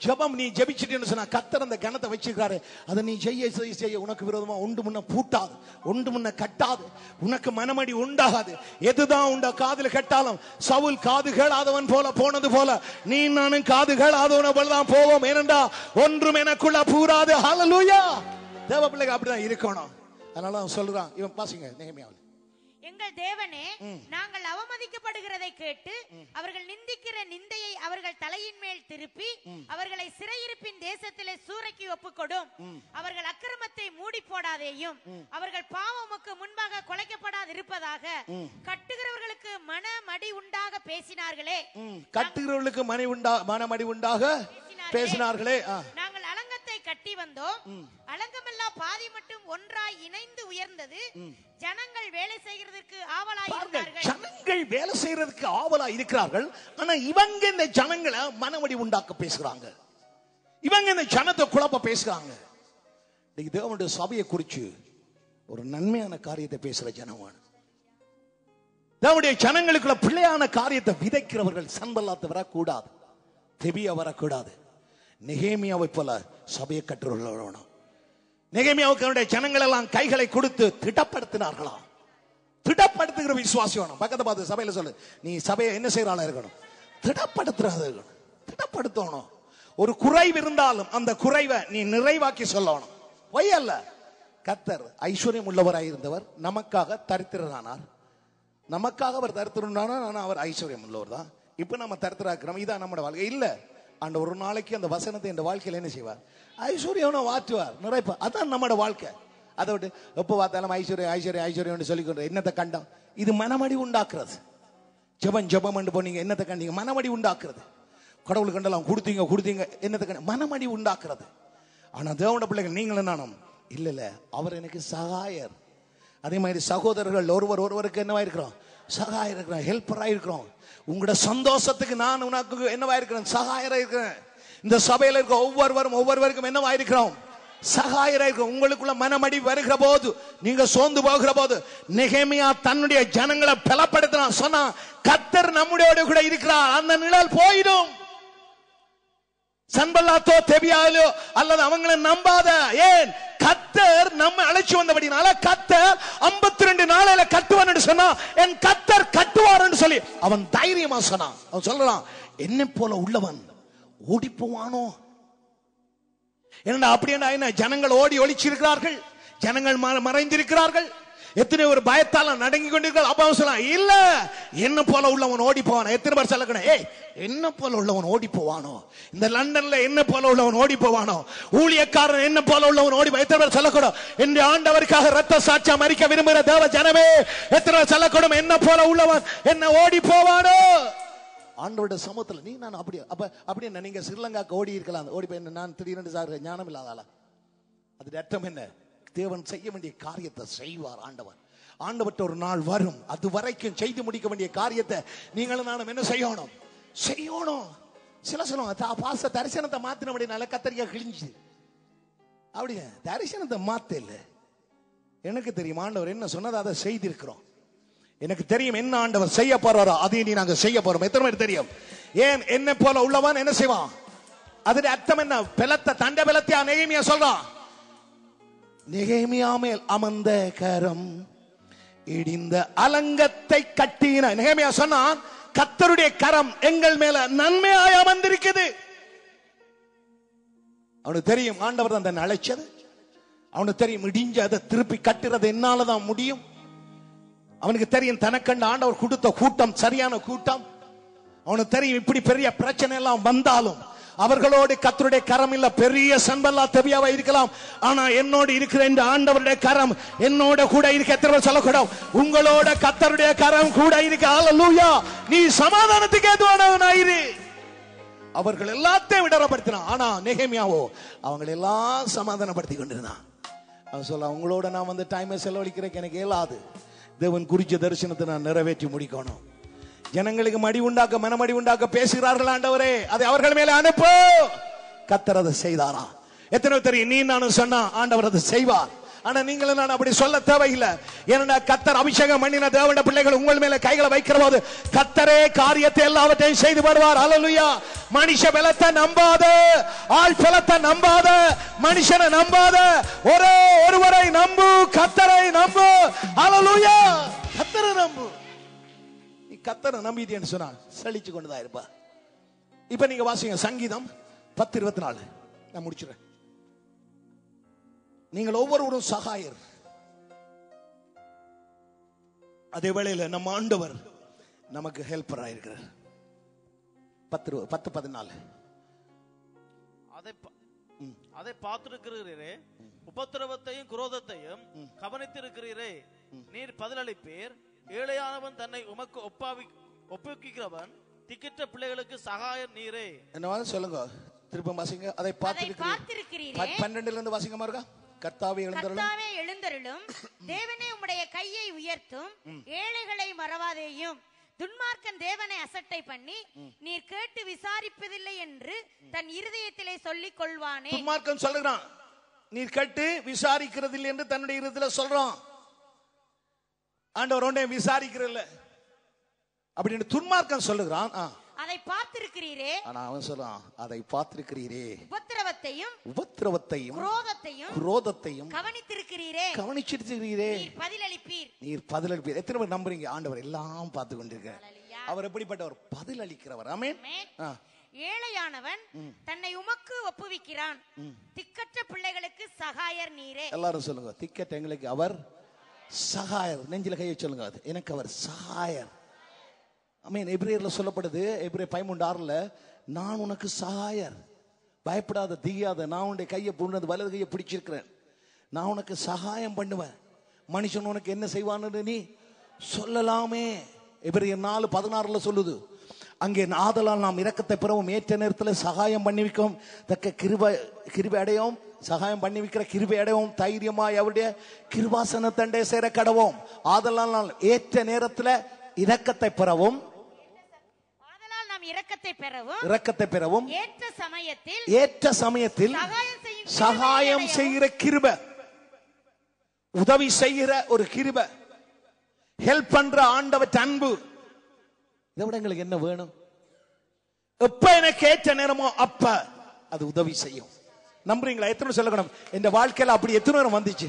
ஜெபம் நீ ஜெபிச்சிட்டேன்னு சொன்னா கர்த்தர் அந்த கனத்தை வச்சிருக்காரு. அதை நீ செய்ய உனக்கு விரோதமா ஒன்று முன்ன பூட்டாது, ஒன்று முன்ன கட்டாது, உனக்கு மனமடி உண்டாகாது. எதுதான் உண்ட காதுல கட்டாலும், சவுல் காது கேளாதவன் போல போனது போல நீ நானும் காது கேளாதவன போலதான் போவோம். ஏனென்றா ஒன்றும் எனக்குள்ள பூராது. ஹல்லேலூயா. தேவ பிள்ளைகள் அப்படிதான் இருக்கணும். அதனால சொல்றான், இவன் பாசிங்க நெகேமியாவில், எங்கள் தேவனே, நாங்கள் அவமதிக்கப்படுகிறதை கேட்டு அவர்கள் நிந்திக்கிற நிந்தையை அவர்கள் தலையின் மேல் திருப்பி அவர்களை சிறையிருப்பின் தேசத்திலே சூறைக்கு ஒப்புக்கொடும். அவர்கள் அக்கிரமத்தை மூடி போடாதேயும், அவர்கள் பாவமுக்கு முன்பாக கொலைக்கப்படாது இருப்பதாக கட்டுகிறவர்களுக்கு மனமடி உண்டாக பேசினார்களே. கட்டுகிறவர்களுக்கு மனமடி உண்டாக பேசினார்களே. நாங்கள் அலங்கத்தை கட்டி வந்தோம், அலங்கமெல்லாம் பாதி மட்டும் ஒன்றாய் இணைந்து உயர்ந்தது. ஜனங்கள் வேலை செய்கிறதுக்கு ஆவலாய் இருக்கிறார்கள். ஜனங்கள் வேலை செய்யறதுக்கு ஆவலா இருக்கிறார்கள். ஆனா இவங்க இந்த ஜனங்களை மனமடி உண்டாக்க பேசுறாங்க. இவங்க இந்த ஜனத்தை குழப்ப பேசுறாங்க. தேவனுடைய சபையை குறிச்சு ஒரு நன்மையான காரியத்தை பேசுற ஜனவான், தேவனுடைய ஜனங்களுக்குள்ள பிள்ளையான காரியத்தை விதைக்கிறவர்கள் சன்பல்லாத்து வரக்கூடாது, தெபியா வரக்கூடாது. நெகேமியாவை போல சபையை கட்டுறவர்கள். நெகேமியாவுக்கு ஜனங்கள் எல்லாம் கைகளை கொடுத்து திடப்படுத்தினார்களாம். திடப்படுத்துகிற விசுவாசி வேணும். பக்கத்தை பார்த்து சபையில சொல்லு, நீ சபையை என்ன செய்யறாளா இருக்கணும்? திடப்படுத்தணும். ஒரு குறைவு இருந்தாலும் அந்த குறைவை நீ நிறைவாக்கி சொல்லணும். பொய் அல்ல. கர்த்தர் ஐஸ்வர்யம் உள்ளவராய் இருந்தவர் நமக்காக தரித்திரனானார். நமக்காக அவர் தரித்திரனானார். ஆனா அவர் ஐஸ்வர்யம் உள்ளவர் தான். இப்ப நம்ம தரித்திராக்கிறோம். இதான் நம்மளோட வாழ்க்கை இல்ல. அந்த ஒரு நாளைக்கு அந்த வசனத்தை இந்த வாழ்க்கையில் என்ன செய்வார்? ஐஸ்வர்யம் வாற்றுவார், நிறைப்பார். அதான் நம்மளோட வாழ்க்கை. அதோட எப்போ பார்த்தாலும் ஐஸ்வர்யம் ஐஸ்வர்யம் ஐஸ்வர்யம் சொல்லிக்கொண்டு என்னத்தை கண்டோம்? இது மனமடி உண்டாக்குறது. ஜெபம் ஜெபம் போனீங்க, என்னத்தை கண்டீங்க? மனமடி உண்டாக்குறது. கடவுள் கண்டலாம் கொடுத்தீங்க என்னத்தை கண்ட? மனமடி உண்டாக்குறது. ஆனா தேவனுடைய பிள்ளைகள் நீங்களும் நானும் இல்ல, அவர் எனக்கு சகாயர். அதே மாதிரி சகோதரர்கள் ஒருவருக்கு என்னவா இருக்கிறோம்? சகாயர் இருக்கிறோம், ஹெல்ப்பரா இருக்கிறோம். உங்களோட சந்தோஷத்துக்கு நான் உனக்கு என்னவா இருக்கிறேன்? சகாயரா இருக்கிறேன். இந்த சபையில இருக்க ஒவ்வொருவருக்கும் என்னவா இருக்கிறோம்? சகாயரா இருக்கிறோம். உங்களுக்குள்ள மனமடி வருகிற போது, நீங்க சோர்ந்து போகிற போது, நெகேமியா தன்னுடைய ஜனங்களை பலப்படுத்தினான். சொன்னா கர்த்தர் நம்முடைய கூட இருக்கிறார். அந்த நிழல் போயிடும். சன்பல்லாத்தோ தெபியாலோ அல்லது அவங்களை நம்பாத. ஏன்? கர்த்தர் நம்ம அழைச்சு வந்தபடினால கர்த்தர் 52 நாளையில கட்டுவான்னு சொன்னா, என் கர்த்தர் கட்டுவார்னு சொல்லி அவன் தைரியமா சொன்னான். அவன் சொல்றான், என்ன போல உள்ளவன் ஓடி போவானோ? என்ன அப்படின்னா என்ன? ஜனங்கள் ஓடி ஒளிச்சிருக்கிறார்கள், ஜனங்கள் மறைந்திருக்கிறார்கள், எத்தனை ஒரு பயத்தால நடங்கி கொண்டிருக்கிறார். அப்ப அவன் சொன்னான், இல்ல, என்ன போல உள்ளவன் ஓடி போவானோ? எத்தனை பேர் சொல்லக்கணும், ஏய் என்ன போல உள்ளவன் ஓடி போவானோ? இந்த லண்டன்ல என்ன போல உள்ளவன் ஓடி போவானோ? ஊழியக்காரன் என்ன போல உள்ளவன் ஓடி? எத்தனை பேர் சொல்லக்கூடும்? என்ற ஆண்டவருக்காக ரத்த சாட்சியா மரிக்க விரும்புகிற தேவ ஜனமே, எத்தனை பேர் சொல்லக்கூடும், என்ன போல உள்ளவன் என்ன ஓடி போவானோ? ஆண்டவருடைய சமூகத்துல நீ நான் அப்படி என்ன? நீங்க ஸ்ரீலங்காக்கு ஓடி இருக்கலாம், ஓடி போய் நான் திடீரென்று சார் ஞானம் இல்லாதால. அது அர்த்தம் என்ன? தேவன் செய்ய வேண்டிய காரியத்தை செய்வார். ஆண்டவர்ட்ட ஒரு நாள் வரும், அது வரைக்கும் செய்து முடிக்க வேண்டிய காரியத்தை நீங்களும் நானும் என்ன செய்யணும்? சில சொல்லுவாங்க, பாச தரிசனத்தை மாத்தினபடினால கத்தரிக்கா கிழிஞ்சு. அப்படியே தரிசனத்தை மாத்த இல்ல. எனக்கு தெரியும் ஆண்டவர் என்ன சொன்னது, அதை செய்திருக்கிறோம். எனக்கு தெரியும் என்ன ஆண்டவர் செய்ய போறாரோ அதையும் நீ நாங்க செய்ய போறோம். எத்தனை பேர் தெரியும்? ஏன் என்ன போல உள்ளவன் என்ன செய்வான்? அதோட அர்த்தம் என்ன? பலத்த தண்ட பலத்தியா நெகேமியா சொல்றான். நெகேமியா மேல் அமர்ந்த கரம் இடிந்த அலங்கத்தை கட்டின. நெகேமியா சொன்னான், கர்த்தருடைய கரம் எங்கள் மேல நன்மையாய் அமர்ந்திருக்குது. அவனுக்கு தெரியும் ஆண்டவர் தான் தன்னை அழைச்சது. அவனுக்கு தெரியும் இடிஞ்ச அதை திருப்பி கட்டுறது என்னாலதான் முடியும். அவனுக்கு தெரியும் தனக்கண்ட ஆண்டவர் கொடுத்த கூட்டம் சரியான கூட்டம். அவனுக்கு தெரியும் இப்படி பெரிய பிரச்சனை எல்லாம் வந்தாலும் அவர்களோடு கர்த்தருடைய கரம் இல்ல. பெரிய சன்பல்லா தெபியாவா இருக்கலாம், ஆனா என்னோடு இருக்கிற இந்த ஆண்டவருடைய கரம் என்னோட கூட இருக்க. எத்தனை சொல்லக்கூடாது? உங்களோட கர்த்தருடைய கரம் கூட இருக்க. ஹல்லேலூயா. நீ சமாதானத்துக்கு ஏதுவானவனாயிரு. அவர்கள் எல்லாத்தையும் விடரப்படுத்தினான். ஆனா நெகேமியாவோ அவங்களை எல்லாம் சமாதானப்படுத்தி கொண்டிருந்தான். அவன் சொல்ல, உங்களோட நான் வந்து டைமை செலவழிக்கிறேன், எனக்கு இயலாது. தேவன் குறிச்ச தரிசனத்தை நான் நிறைவேற்றி முடிக்கணும். ஜனங்களுக்கு மடி உண்டாக்க மனமடி உண்டாக்க பேசுகிறார்கள் ஆண்டவரே, அதை அவர்கள் மேலே அனுப்பு. கர்த்தர் அதை செய்தாரா? எத்தனை தெரியும்? நீ நானும் சொன்னா ஆண்டவர் அதை செய்வார். ஆனா நீங்களும் நான் அப்படி சொல்ல தேவையில்லை. ஏன்னா கர்த்தர் அபிஷேகம் பண்ணின தேவனுடைய பிள்ளைகள் உங்கள் மேல கைகளை வைக்கிற போது கர்த்தரே காரியத்தை எல்லாவற்றையும் செய்து வருவார். ஹல்லேலூயா. மனுஷ பலத்தை நம்பாத, ஆள் பலத்தை நம்பாத, மனுஷனை நம்பாத, ஒருவரை நம்பு, கர்த்தரை நம்பு. ஹல்லேலூயா. கர்த்தரை நம்பு. நீ கர்த்தரை நம்பிட்டேன்னு சொன்னா சலிச்சு கொண்டுதான் இருப்பா. இப்ப நீங்க வாசிங்க சங்கீதம் 10:24. நான் முடிச்சுறேன். நீங்கள் ஒவ்வொருவரும் சகாயர். அதே வேளையில நம்ம ஆண்டவர் நமக்கு ஹெல்ப்பரா இருக்கிறார். 10:14. அதை பார்த்திருக்கிறீரே, உபத்திரவத்தையும் குரோதத்தையும் கவனித்திருக்கிறீரே. நீர் பதிலளிப்பீர். ஏழையானவன் தன்னை உமக்கு ஒப்புவிக்கிறவன், திக்கிட்ட பிள்ளைகளுக்கு சகாயர் நீரே. என்ன சொல்லுங்க, திரும்ப வாசிங்க. அதை பார்த்திருக்கிறீரே. 12 இருந்து வாசிங்க மார்க்கா. கர்த்தாவே எழுந்தருளும், தேவனே உம்முடைய கையை உயர்த்தும், ஏழைகளை மறவாதேயும். துன்மார்க்கன் தேவனை அசட்டை பண்ணி நீர் கேட்டு விசாரிப்பதில்லை என்று தன் இருதயத்திலே சொல்லிக் கொள்வானே. துன்மார்க்கன் சொல்லுகிறான், நீர் கேட்டு விசாரிக்கிறதில்லை என்று தன்னுடைய இருதயத்திலே சொல்றான். ஆண்டவர் ஒன்றே விசாரிக்கிறதில்ல அப்படின்னு துன்மார்க்கன் சொல்லுகிறான். அதை பார்த்திருக்கிறீரே. ஆனா அவன் சொல்றான், அதை பார்த்திருக்கிறீரே, உபத்திரவத்தையும் குரோதத்தையும் கவனிச்சிருக்கிறீரே. நீர் பதிலளிப்பீர். எத்தனை பேர் நம்புறீங்க? ஆண்டவர் எல்லாம் பார்த்து கொண்டிருக்கிறார். அவர் எப்படிப்பட்டவர்? பதில் அளிக்கிறவர். ஆமென். ஏழையானவன் தன்னை உமக்கு ஒப்புவிக்கிறான், திக்கற்ற பிள்ளைகளுக்கு சகாயர் நீரே. எல்லாரும் சொல்லுங்க, திக்கற்ற எங்களுக்கு அவர் சகாயர். நெஞ்சில கையை சொல்லுங்க, எனக்கு அவர் சகாயர். ஆமென். எபிரேயர்ல சொல்லப்படுது, எபிரேயர் 13:6, நான் உனக்கு சகாயர், பயப்படாத, தீயாத, நான் உன்னுடைய கையை புண்ணது வலது கையை பிடிச்சிருக்கிறேன், நான் உனக்கு சகாயம் பண்ணுவேன். மனுஷன் உனக்கு என்ன செய்வான்னு நீ சொல்லலாமே. எபிரேயர் 4:16 சொல்லுது. அங்கே ஆதலால் நாம் இரக்கத்தை பெறவும் ஏற்ற நேரத்தில் சகாயம் பண்ணி வைக்கவும் தக்க கிருபை அடையவும், சகாயம் பண்ணி வைக்கிற கிருபை அடையவும் தைரியமாய் அவருடைய கிருபாசன தண்டை சேர கடவோம். ஆதலால் நாம் ஏற்ற நேரத்தில் இரக்கத்தை பெறவும் இரக்கத்தை பெறவும் ஏற்ற சமயத்தில் சகாயம் செய்கிற கிருபை, உதவி செய்கிற ஒரு கிருபை, ஹெல்ப் பண்ற ஆண்டவர் அன்பு. இதை விட எங்களுக்கு என்ன வேணும்? எப்ப எனக்கு ஏற்ற நேரமோ அப்ப அது உதவி செய்யும். நம்புறீங்களா? எத்தனை சொல்லணும்? இந்த வாழ்க்கையில அப்படி எத்தனை நேரம் வந்துச்சு?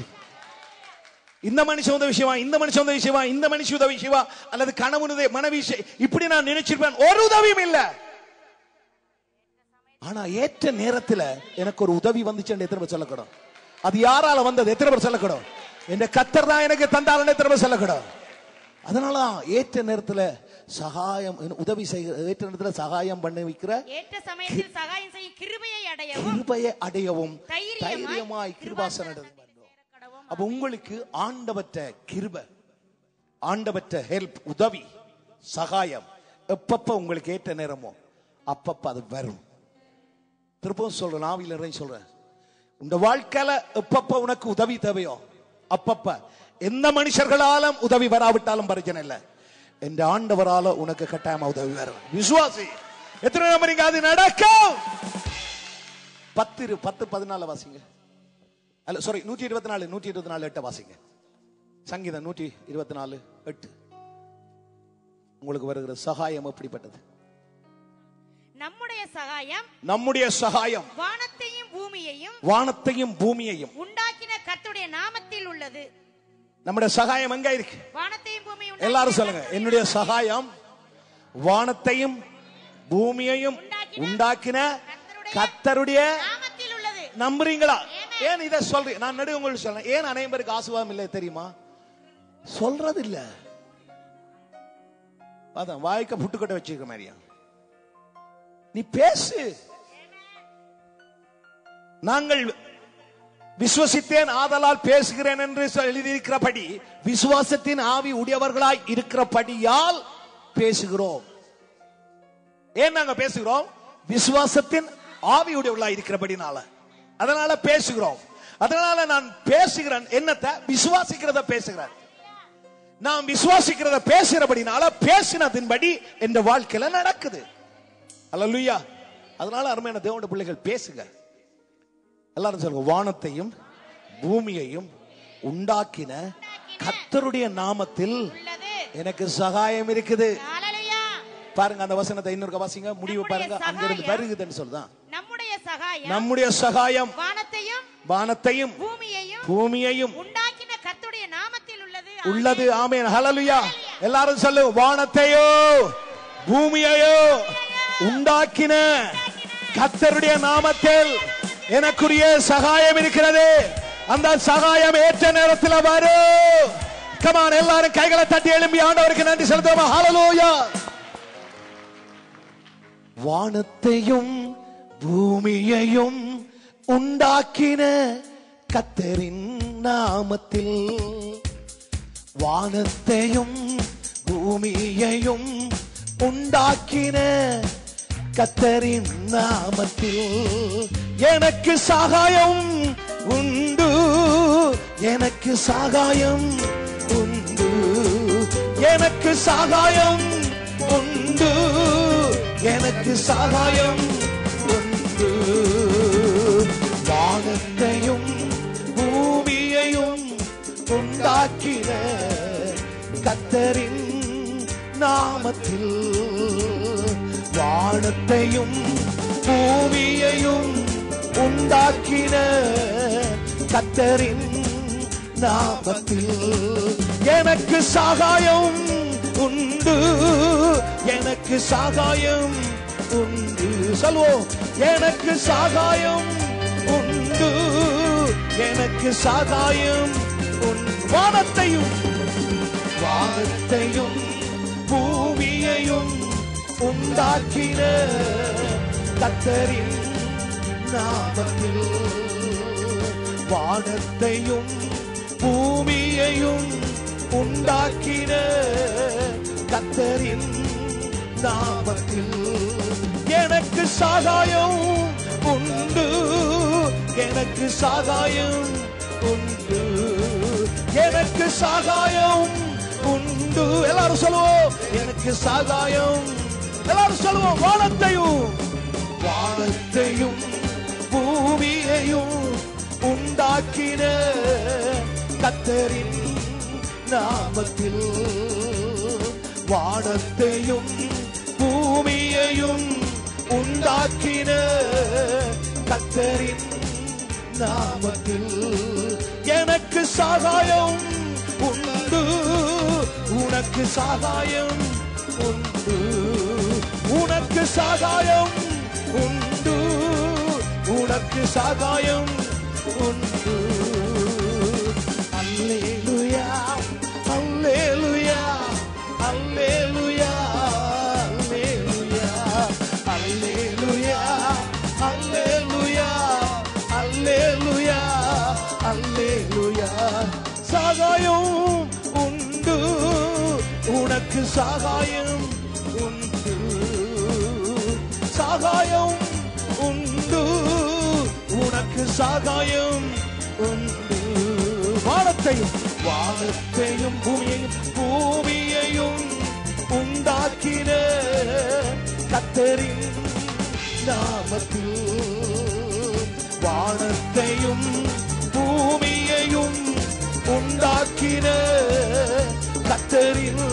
இந்த மனுஷன் உதவி செய்வான், இந்த மனுஷன் உதவி செய்வான், இந்த மனுஷன் உதவி செய்வா, அல்லது கணவன் மனைவி இப்படி நான் நினைச்சிருப்பேன். ஒரு உதவியும் இல்ல. ஆனா ஏற்ற நேரத்துல எனக்கு ஒரு உதவி வந்துச்சு. எத்தனை பேர் சொல்லக்கூடும்? அது யாரால வந்தது? எத்தனை பேர் சொல்லக்கூடும்? என்ற கர்த்தர் தான் எனக்கு தந்தாலும் எத்தனை பேர் சொல்லக்கூடும்? அதனாலதான் ஏற்ற நேரத்துல சகாயம் உதவி செய்கிற, ஏற்ற நேரத்துல சகாயம் பண்ணி வைக்கிற, ஏற்ற சமயத்தில் சகாயம் செய்யும் கிருபையை அடையவும் தைரியமாய் கிருபாசன. அப்ப உங்களுக்கு ஆண்டவற்ற கிருபை, ஆண்டவற்ற ஹெல்ப், உதவி, சகாயம் எப்பப்ப உங்களுக்கு ஏற்ற நேரமோ அப்பப்ப அது வரும். திருப்பவும் சொல்றேன், ஆவியில இருந்து சொல்றேன், உங்க வாழ்க்கையில எப்பப்ப உனக்கு உதவி தேவையோ அப்பப்ப, எந்த மனுஷர்களாலும் உதவி வராவிட்டாலும் பிரச்சனை இல்லை, என்ற ஆண்டவரால உனக்கு கட்டாயமா உதவி வரும். விசுவாசி எத்தனை நம்புறீங்க? அது நடக்கும். 10:14 வாசிங்க. அல்ல சாரி 124:8 வாசிங்க. சங்கீதம் 124:8. உங்களுக்கு வருகிற சகாயம் எப்படிப்பட்டது? நம்முடைய சகாயம் வானத்தையும் பூமியையும் உண்டாக்கின கர்த்தருடைய நாமத்தில் உள்ளது. நம்முடைய சகாயம் எங்க இருக்கு? வானத்தையும் பூமியையும். எல்லாரும் சொல்லுங்க, என்னுடைய சகாயம் வானத்தையும் பூமியையும் உண்டாக்கின கர்த்தருடைய நாமத்தில் உள்ளது. நம்புறீங்களா? ஏன் இதை சொல்றீங்க? நான் நடுவே உங்களுக்கு சொல்றேன், ஏன் அனைவருக்கு ஆசீர்வாதம் இல்லை தெரியுமா? சொல்றது இல்ல. அதான் வாய்க்க புட்டுக்கட்டை வச்சிருக்க மாதிரியா? நீ பேசு. நாங்கள் விசுவசித்தேன் ஆதலால் பேசுகிறேன் என்று எழுதியிருக்கிறபடி, விசுவாசத்தின் ஆவி உடையவர்களாய் இருக்கிறபடியால் பேசுகிறோம். ஏன் நாங்க பேசுகிறோம்? விசுவாசத்தின் ஆவி உடையவர்களாய் இருக்கிறபடினால, அதனால பேசுகிறோம். அதனால நான் பேசுகிறேன். என்னத்தை? விசுவாசிக்கிறத பேசுகிறேன். நான் விசுவாசிக்கிறத பேசுகிறபடினால பேசினதின்படி என்ற வாழ்க்கையில நடக்குது. அல்லேலூயா. அதனால அருமையான தேவனுடைய பிள்ளைகள் பேசுங்க. எல்லாரும் சொல்லுங்க, வானத்தையும் பூமியையும் உண்டாக்கின கர்த்தருடைய நாமத்தில் எனக்கு சகாயம் இருக்குது. பாருங்க அந்த வசனத்தை இன்னொரு வாசிங்க, முடிவு பாருங்க. அங்கிருந்து வருகுதுன்னு சொல்லுதான். நம்முடைய சகாயம் வானத்தையும் பூமியையும் உண்டாக்கின கர்த்தருடைய நாமத்தில் உள்ளது. ஆமென். ஹல்லேலூயா. எல்லாரும் சொல்லு, வானத்தையோ பூமியையோ உண்டாக்கின கர்த்தருடைய நாமத்தில் எனக்குரிய சகாயம் இருக்கிறது. அந்த சகாயம் ஏற்ற நேரத்தில் வரும். கமான், எல்லாரும் கைகளை தட்டி எழும்பி ஆண்டவருக்கு நன்றி செலுத்துவோம். ஹல்லேலூயா. வானத்தையும் பூமியையும் உண்டாக்கின கர்த்தரின் நாமத்தில், வானத்தையும் பூமியையும் உண்டாக்கின கர்த்தரின் நாமத்தில் எனக்கு சகாயம் உண்டு, எனக்கு சகாயம் உண்டு, எனக்கு சகாயம் உண்டு, எனக்கு சகாயம் உண்டு. வானத்தையும் பூமியையும் உண்டாக்கின கர்த்தரின் நாமத்தில், வானத்தையும் பூமியையும் உண்டாக்கின கர்த்தரின் நாமத்தில் எனக்கு சகாயம் உண்டு, எனக்கு சகாயம் உண்டு. சொல்வோம், எனக்கு சகாயம் உண்டு, எனக்கு சகாயம் உண்டு. வானத்தையும் பூமியையும் உண்டாக்கின கர்த்தரின் நாமத்தில், வானத்தையும் பூமியையும் உண்டாக்கின கர்த்தரின் நாமத்தில் எனக்கு சகாயம் உண்டு, எனக்கு சகாயம் உண்டு, எனக்கு சகாயம் உண்டு. எல்லாரும் சொல்லுவோம், எனக்கு சகாயம். எல்லாரும் சொல்லுவோம், வானத்தையும் பூமியையும் உண்டாக்கின கர்த்தரின் நாமத்தில் வானத்தையும் பூமியையும் உண்டாக்கின கர்த்தரின் நாமத்தில் எனக்கு சகாயம் உண்டு, உனக்கு சகாயம் உண்டு, உனக்கு சகாயம் உண்டு, உனக்கு சகாயம் உண்டு. அல்லேலூயா அல்லேலூயா அல்லேலூயா அல்லேலூயா அல்லேலூயா அல்லேலூயா அல்லேலூயா. சகாயம் உண்டு, உனக்கு சகாயம் உண்டு, சகாயம் உண்டு, உனக்கு சகாயம் உண்டு. வானத்தையும் பூமியையும் உண்டாக்கின கர்த்தரின் நாமத்தில் வானத்தையும் பூமியையும் உண்டாக்கின கர்த்தரின்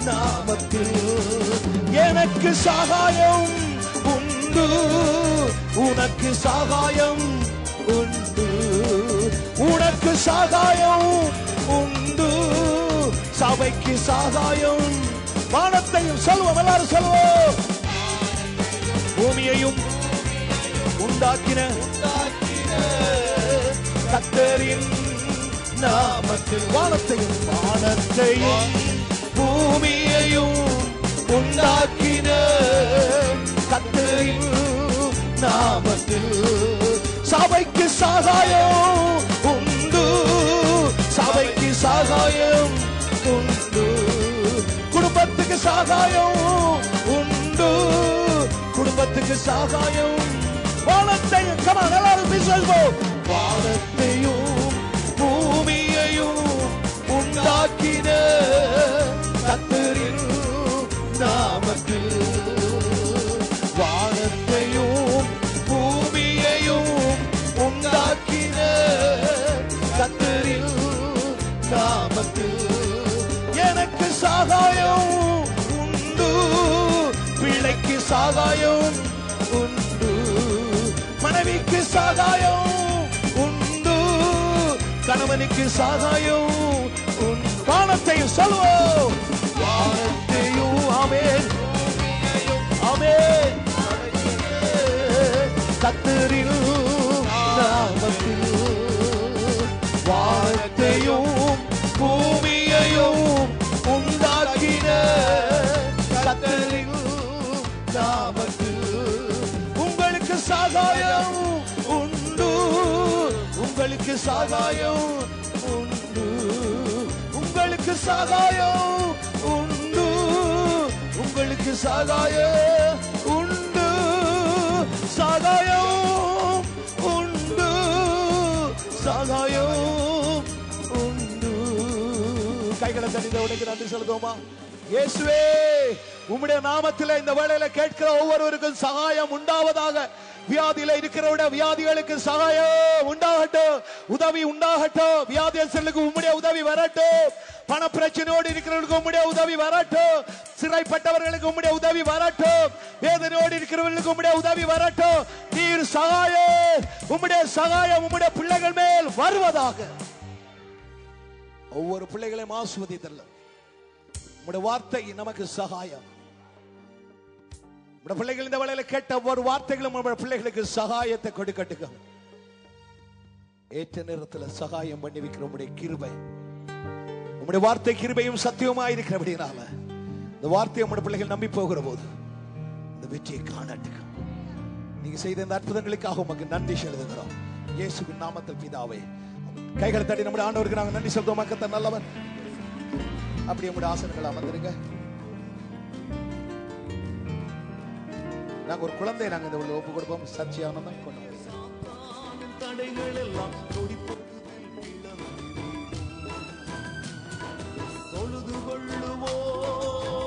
நாமத்தில் எனக்கு சகாயம் உண்டு, உனக்கு சகாயம் உண்டு, உனக்கு சகாயம் உண்டு, சபைக்கு சகாயம். வானத்தையும் சொல்லுவோம், எல்லாரும் சொல்லுவோம், பூமியையும் உண்டாக்கின கர்த்தரின் நாமத்தில் வானத்தையும் பூமியையும் உண்டாக்கின கர்த்தரின் நாமத்தில் சபைக்கு சகாயம் உண்டு, சபைக்கு சகாயம் உண்டு, குடும்பத்துக்கு சகாயம் உண்டு, குடும்பத்துக்கு சகாயம். வானத்தையும் எல்லாரும் பேசுவோம், வானத்தையும் பூமியையும் உண்டாக்கின கர்த்தரின் நாமத்தில் வானத்தையும் பூமியையும் உண்டாக்கின கர்த்தரின் நாமத்தில் எனக்கு சகாயம் உண்டு, பிள்ளைக்கு சகாயம் உண்டு, மனைவிக்கு சகாயம் உண்டு, கணவனுக்கு சகாயம் உண்டு. வானத்தையும் சொல்லுவோம், வானத்தையும் ஆமென் ஆமென் கர்த்தரின் நாமத்தில் வானத்தையும் பூமியையும் உண்டாக்கின கர்த்தரின் நாமத்தில் உங்களுக்கு சகாயம் உண்டு, உங்களுக்கு சகாயம் உண்டு, உங்களுக்கு சகாயம் உண்டு, உங்களுக்கு சகாயம் உண்டு, சகாயம் உண்டு, சகாயம் உண்டு. கைகளை தட்டி உடைக்கு நன்றி செலுத்துவோமா? இயேசுவே, உம்முடைய நாமத்தில் இந்த வேளையில கேட்கிற ஒவ்வொருவருக்கும் சகாயம் உண்டாவதாக. வியாதியில இருக்கிறவருடைய வியாதிகளுக்கு சகாயம் உண்டாகட்டும், உதவி உண்டாகட்டும். வியாதியர்களுக்கு உம்முடைய உதவி வரட்டும், பண பிரச்சனையோடு இருக்கிறவர்களுக்கு உம்முடைய உதவி வரட்டும், சிறைப்பட்டவர்களுக்கு உம்முடைய உதவி வரட்டும், வேதனையோடு இருக்கிறவர்களுக்கு உம்முடைய உதவி வரட்டும். நீர் சகாயம், உம்முடைய சகாயம் உம்முடைய பிள்ளைகள் மேல் வருவதாக. ஒவ்வொரு பிள்ளைகளையும் ஆசீர்வதித்தல்ல, உம்முடைய வார்த்தை நமக்கு சகாயம். உம்முடைய பிள்ளைகள் இந்த வேளையில கேட்ட ஒவ்வொரு வார்த்தைகளும் உம்முடைய பிள்ளைகளுக்கு சகாயத்தை கொடுக்கட்டுங்க. ஏற்ற நேரத்தில் சகாயம் பண்ணி வைக்கிற உம்முடைய கிருபை, உம்முடைய வார்த்தை கிருபையும் சத்தியமா இருக்கிறபடினால இந்த வார்த்தையை உம்முடைய பிள்ளைகள் நம்பி போகிற போது இந்த வெற்றியை காணட்டுங்க. நீங்க செய்த இந்த அற்புதங்களுக்காக உமக்கு நன்றி செலுத்துகிறோம். இயேசுவின் நாமத்தில் பிதாவே. கைகளை தட்டி நம்முடைய ஆண்டவருக்கு நாங்கள் நன்றி சொல்றோம். கர்த்தர் நல்லவன். அப்படியே நம்முடைய ஆசனங்களை அமர்ந்திருங்க. நாங்க ஒரு குழந்தையை நாங்க இந்த ஒப்பு கொடுப்போம். சர்ச்சையானதான் கொண்டு தடைகள் எல்லாம்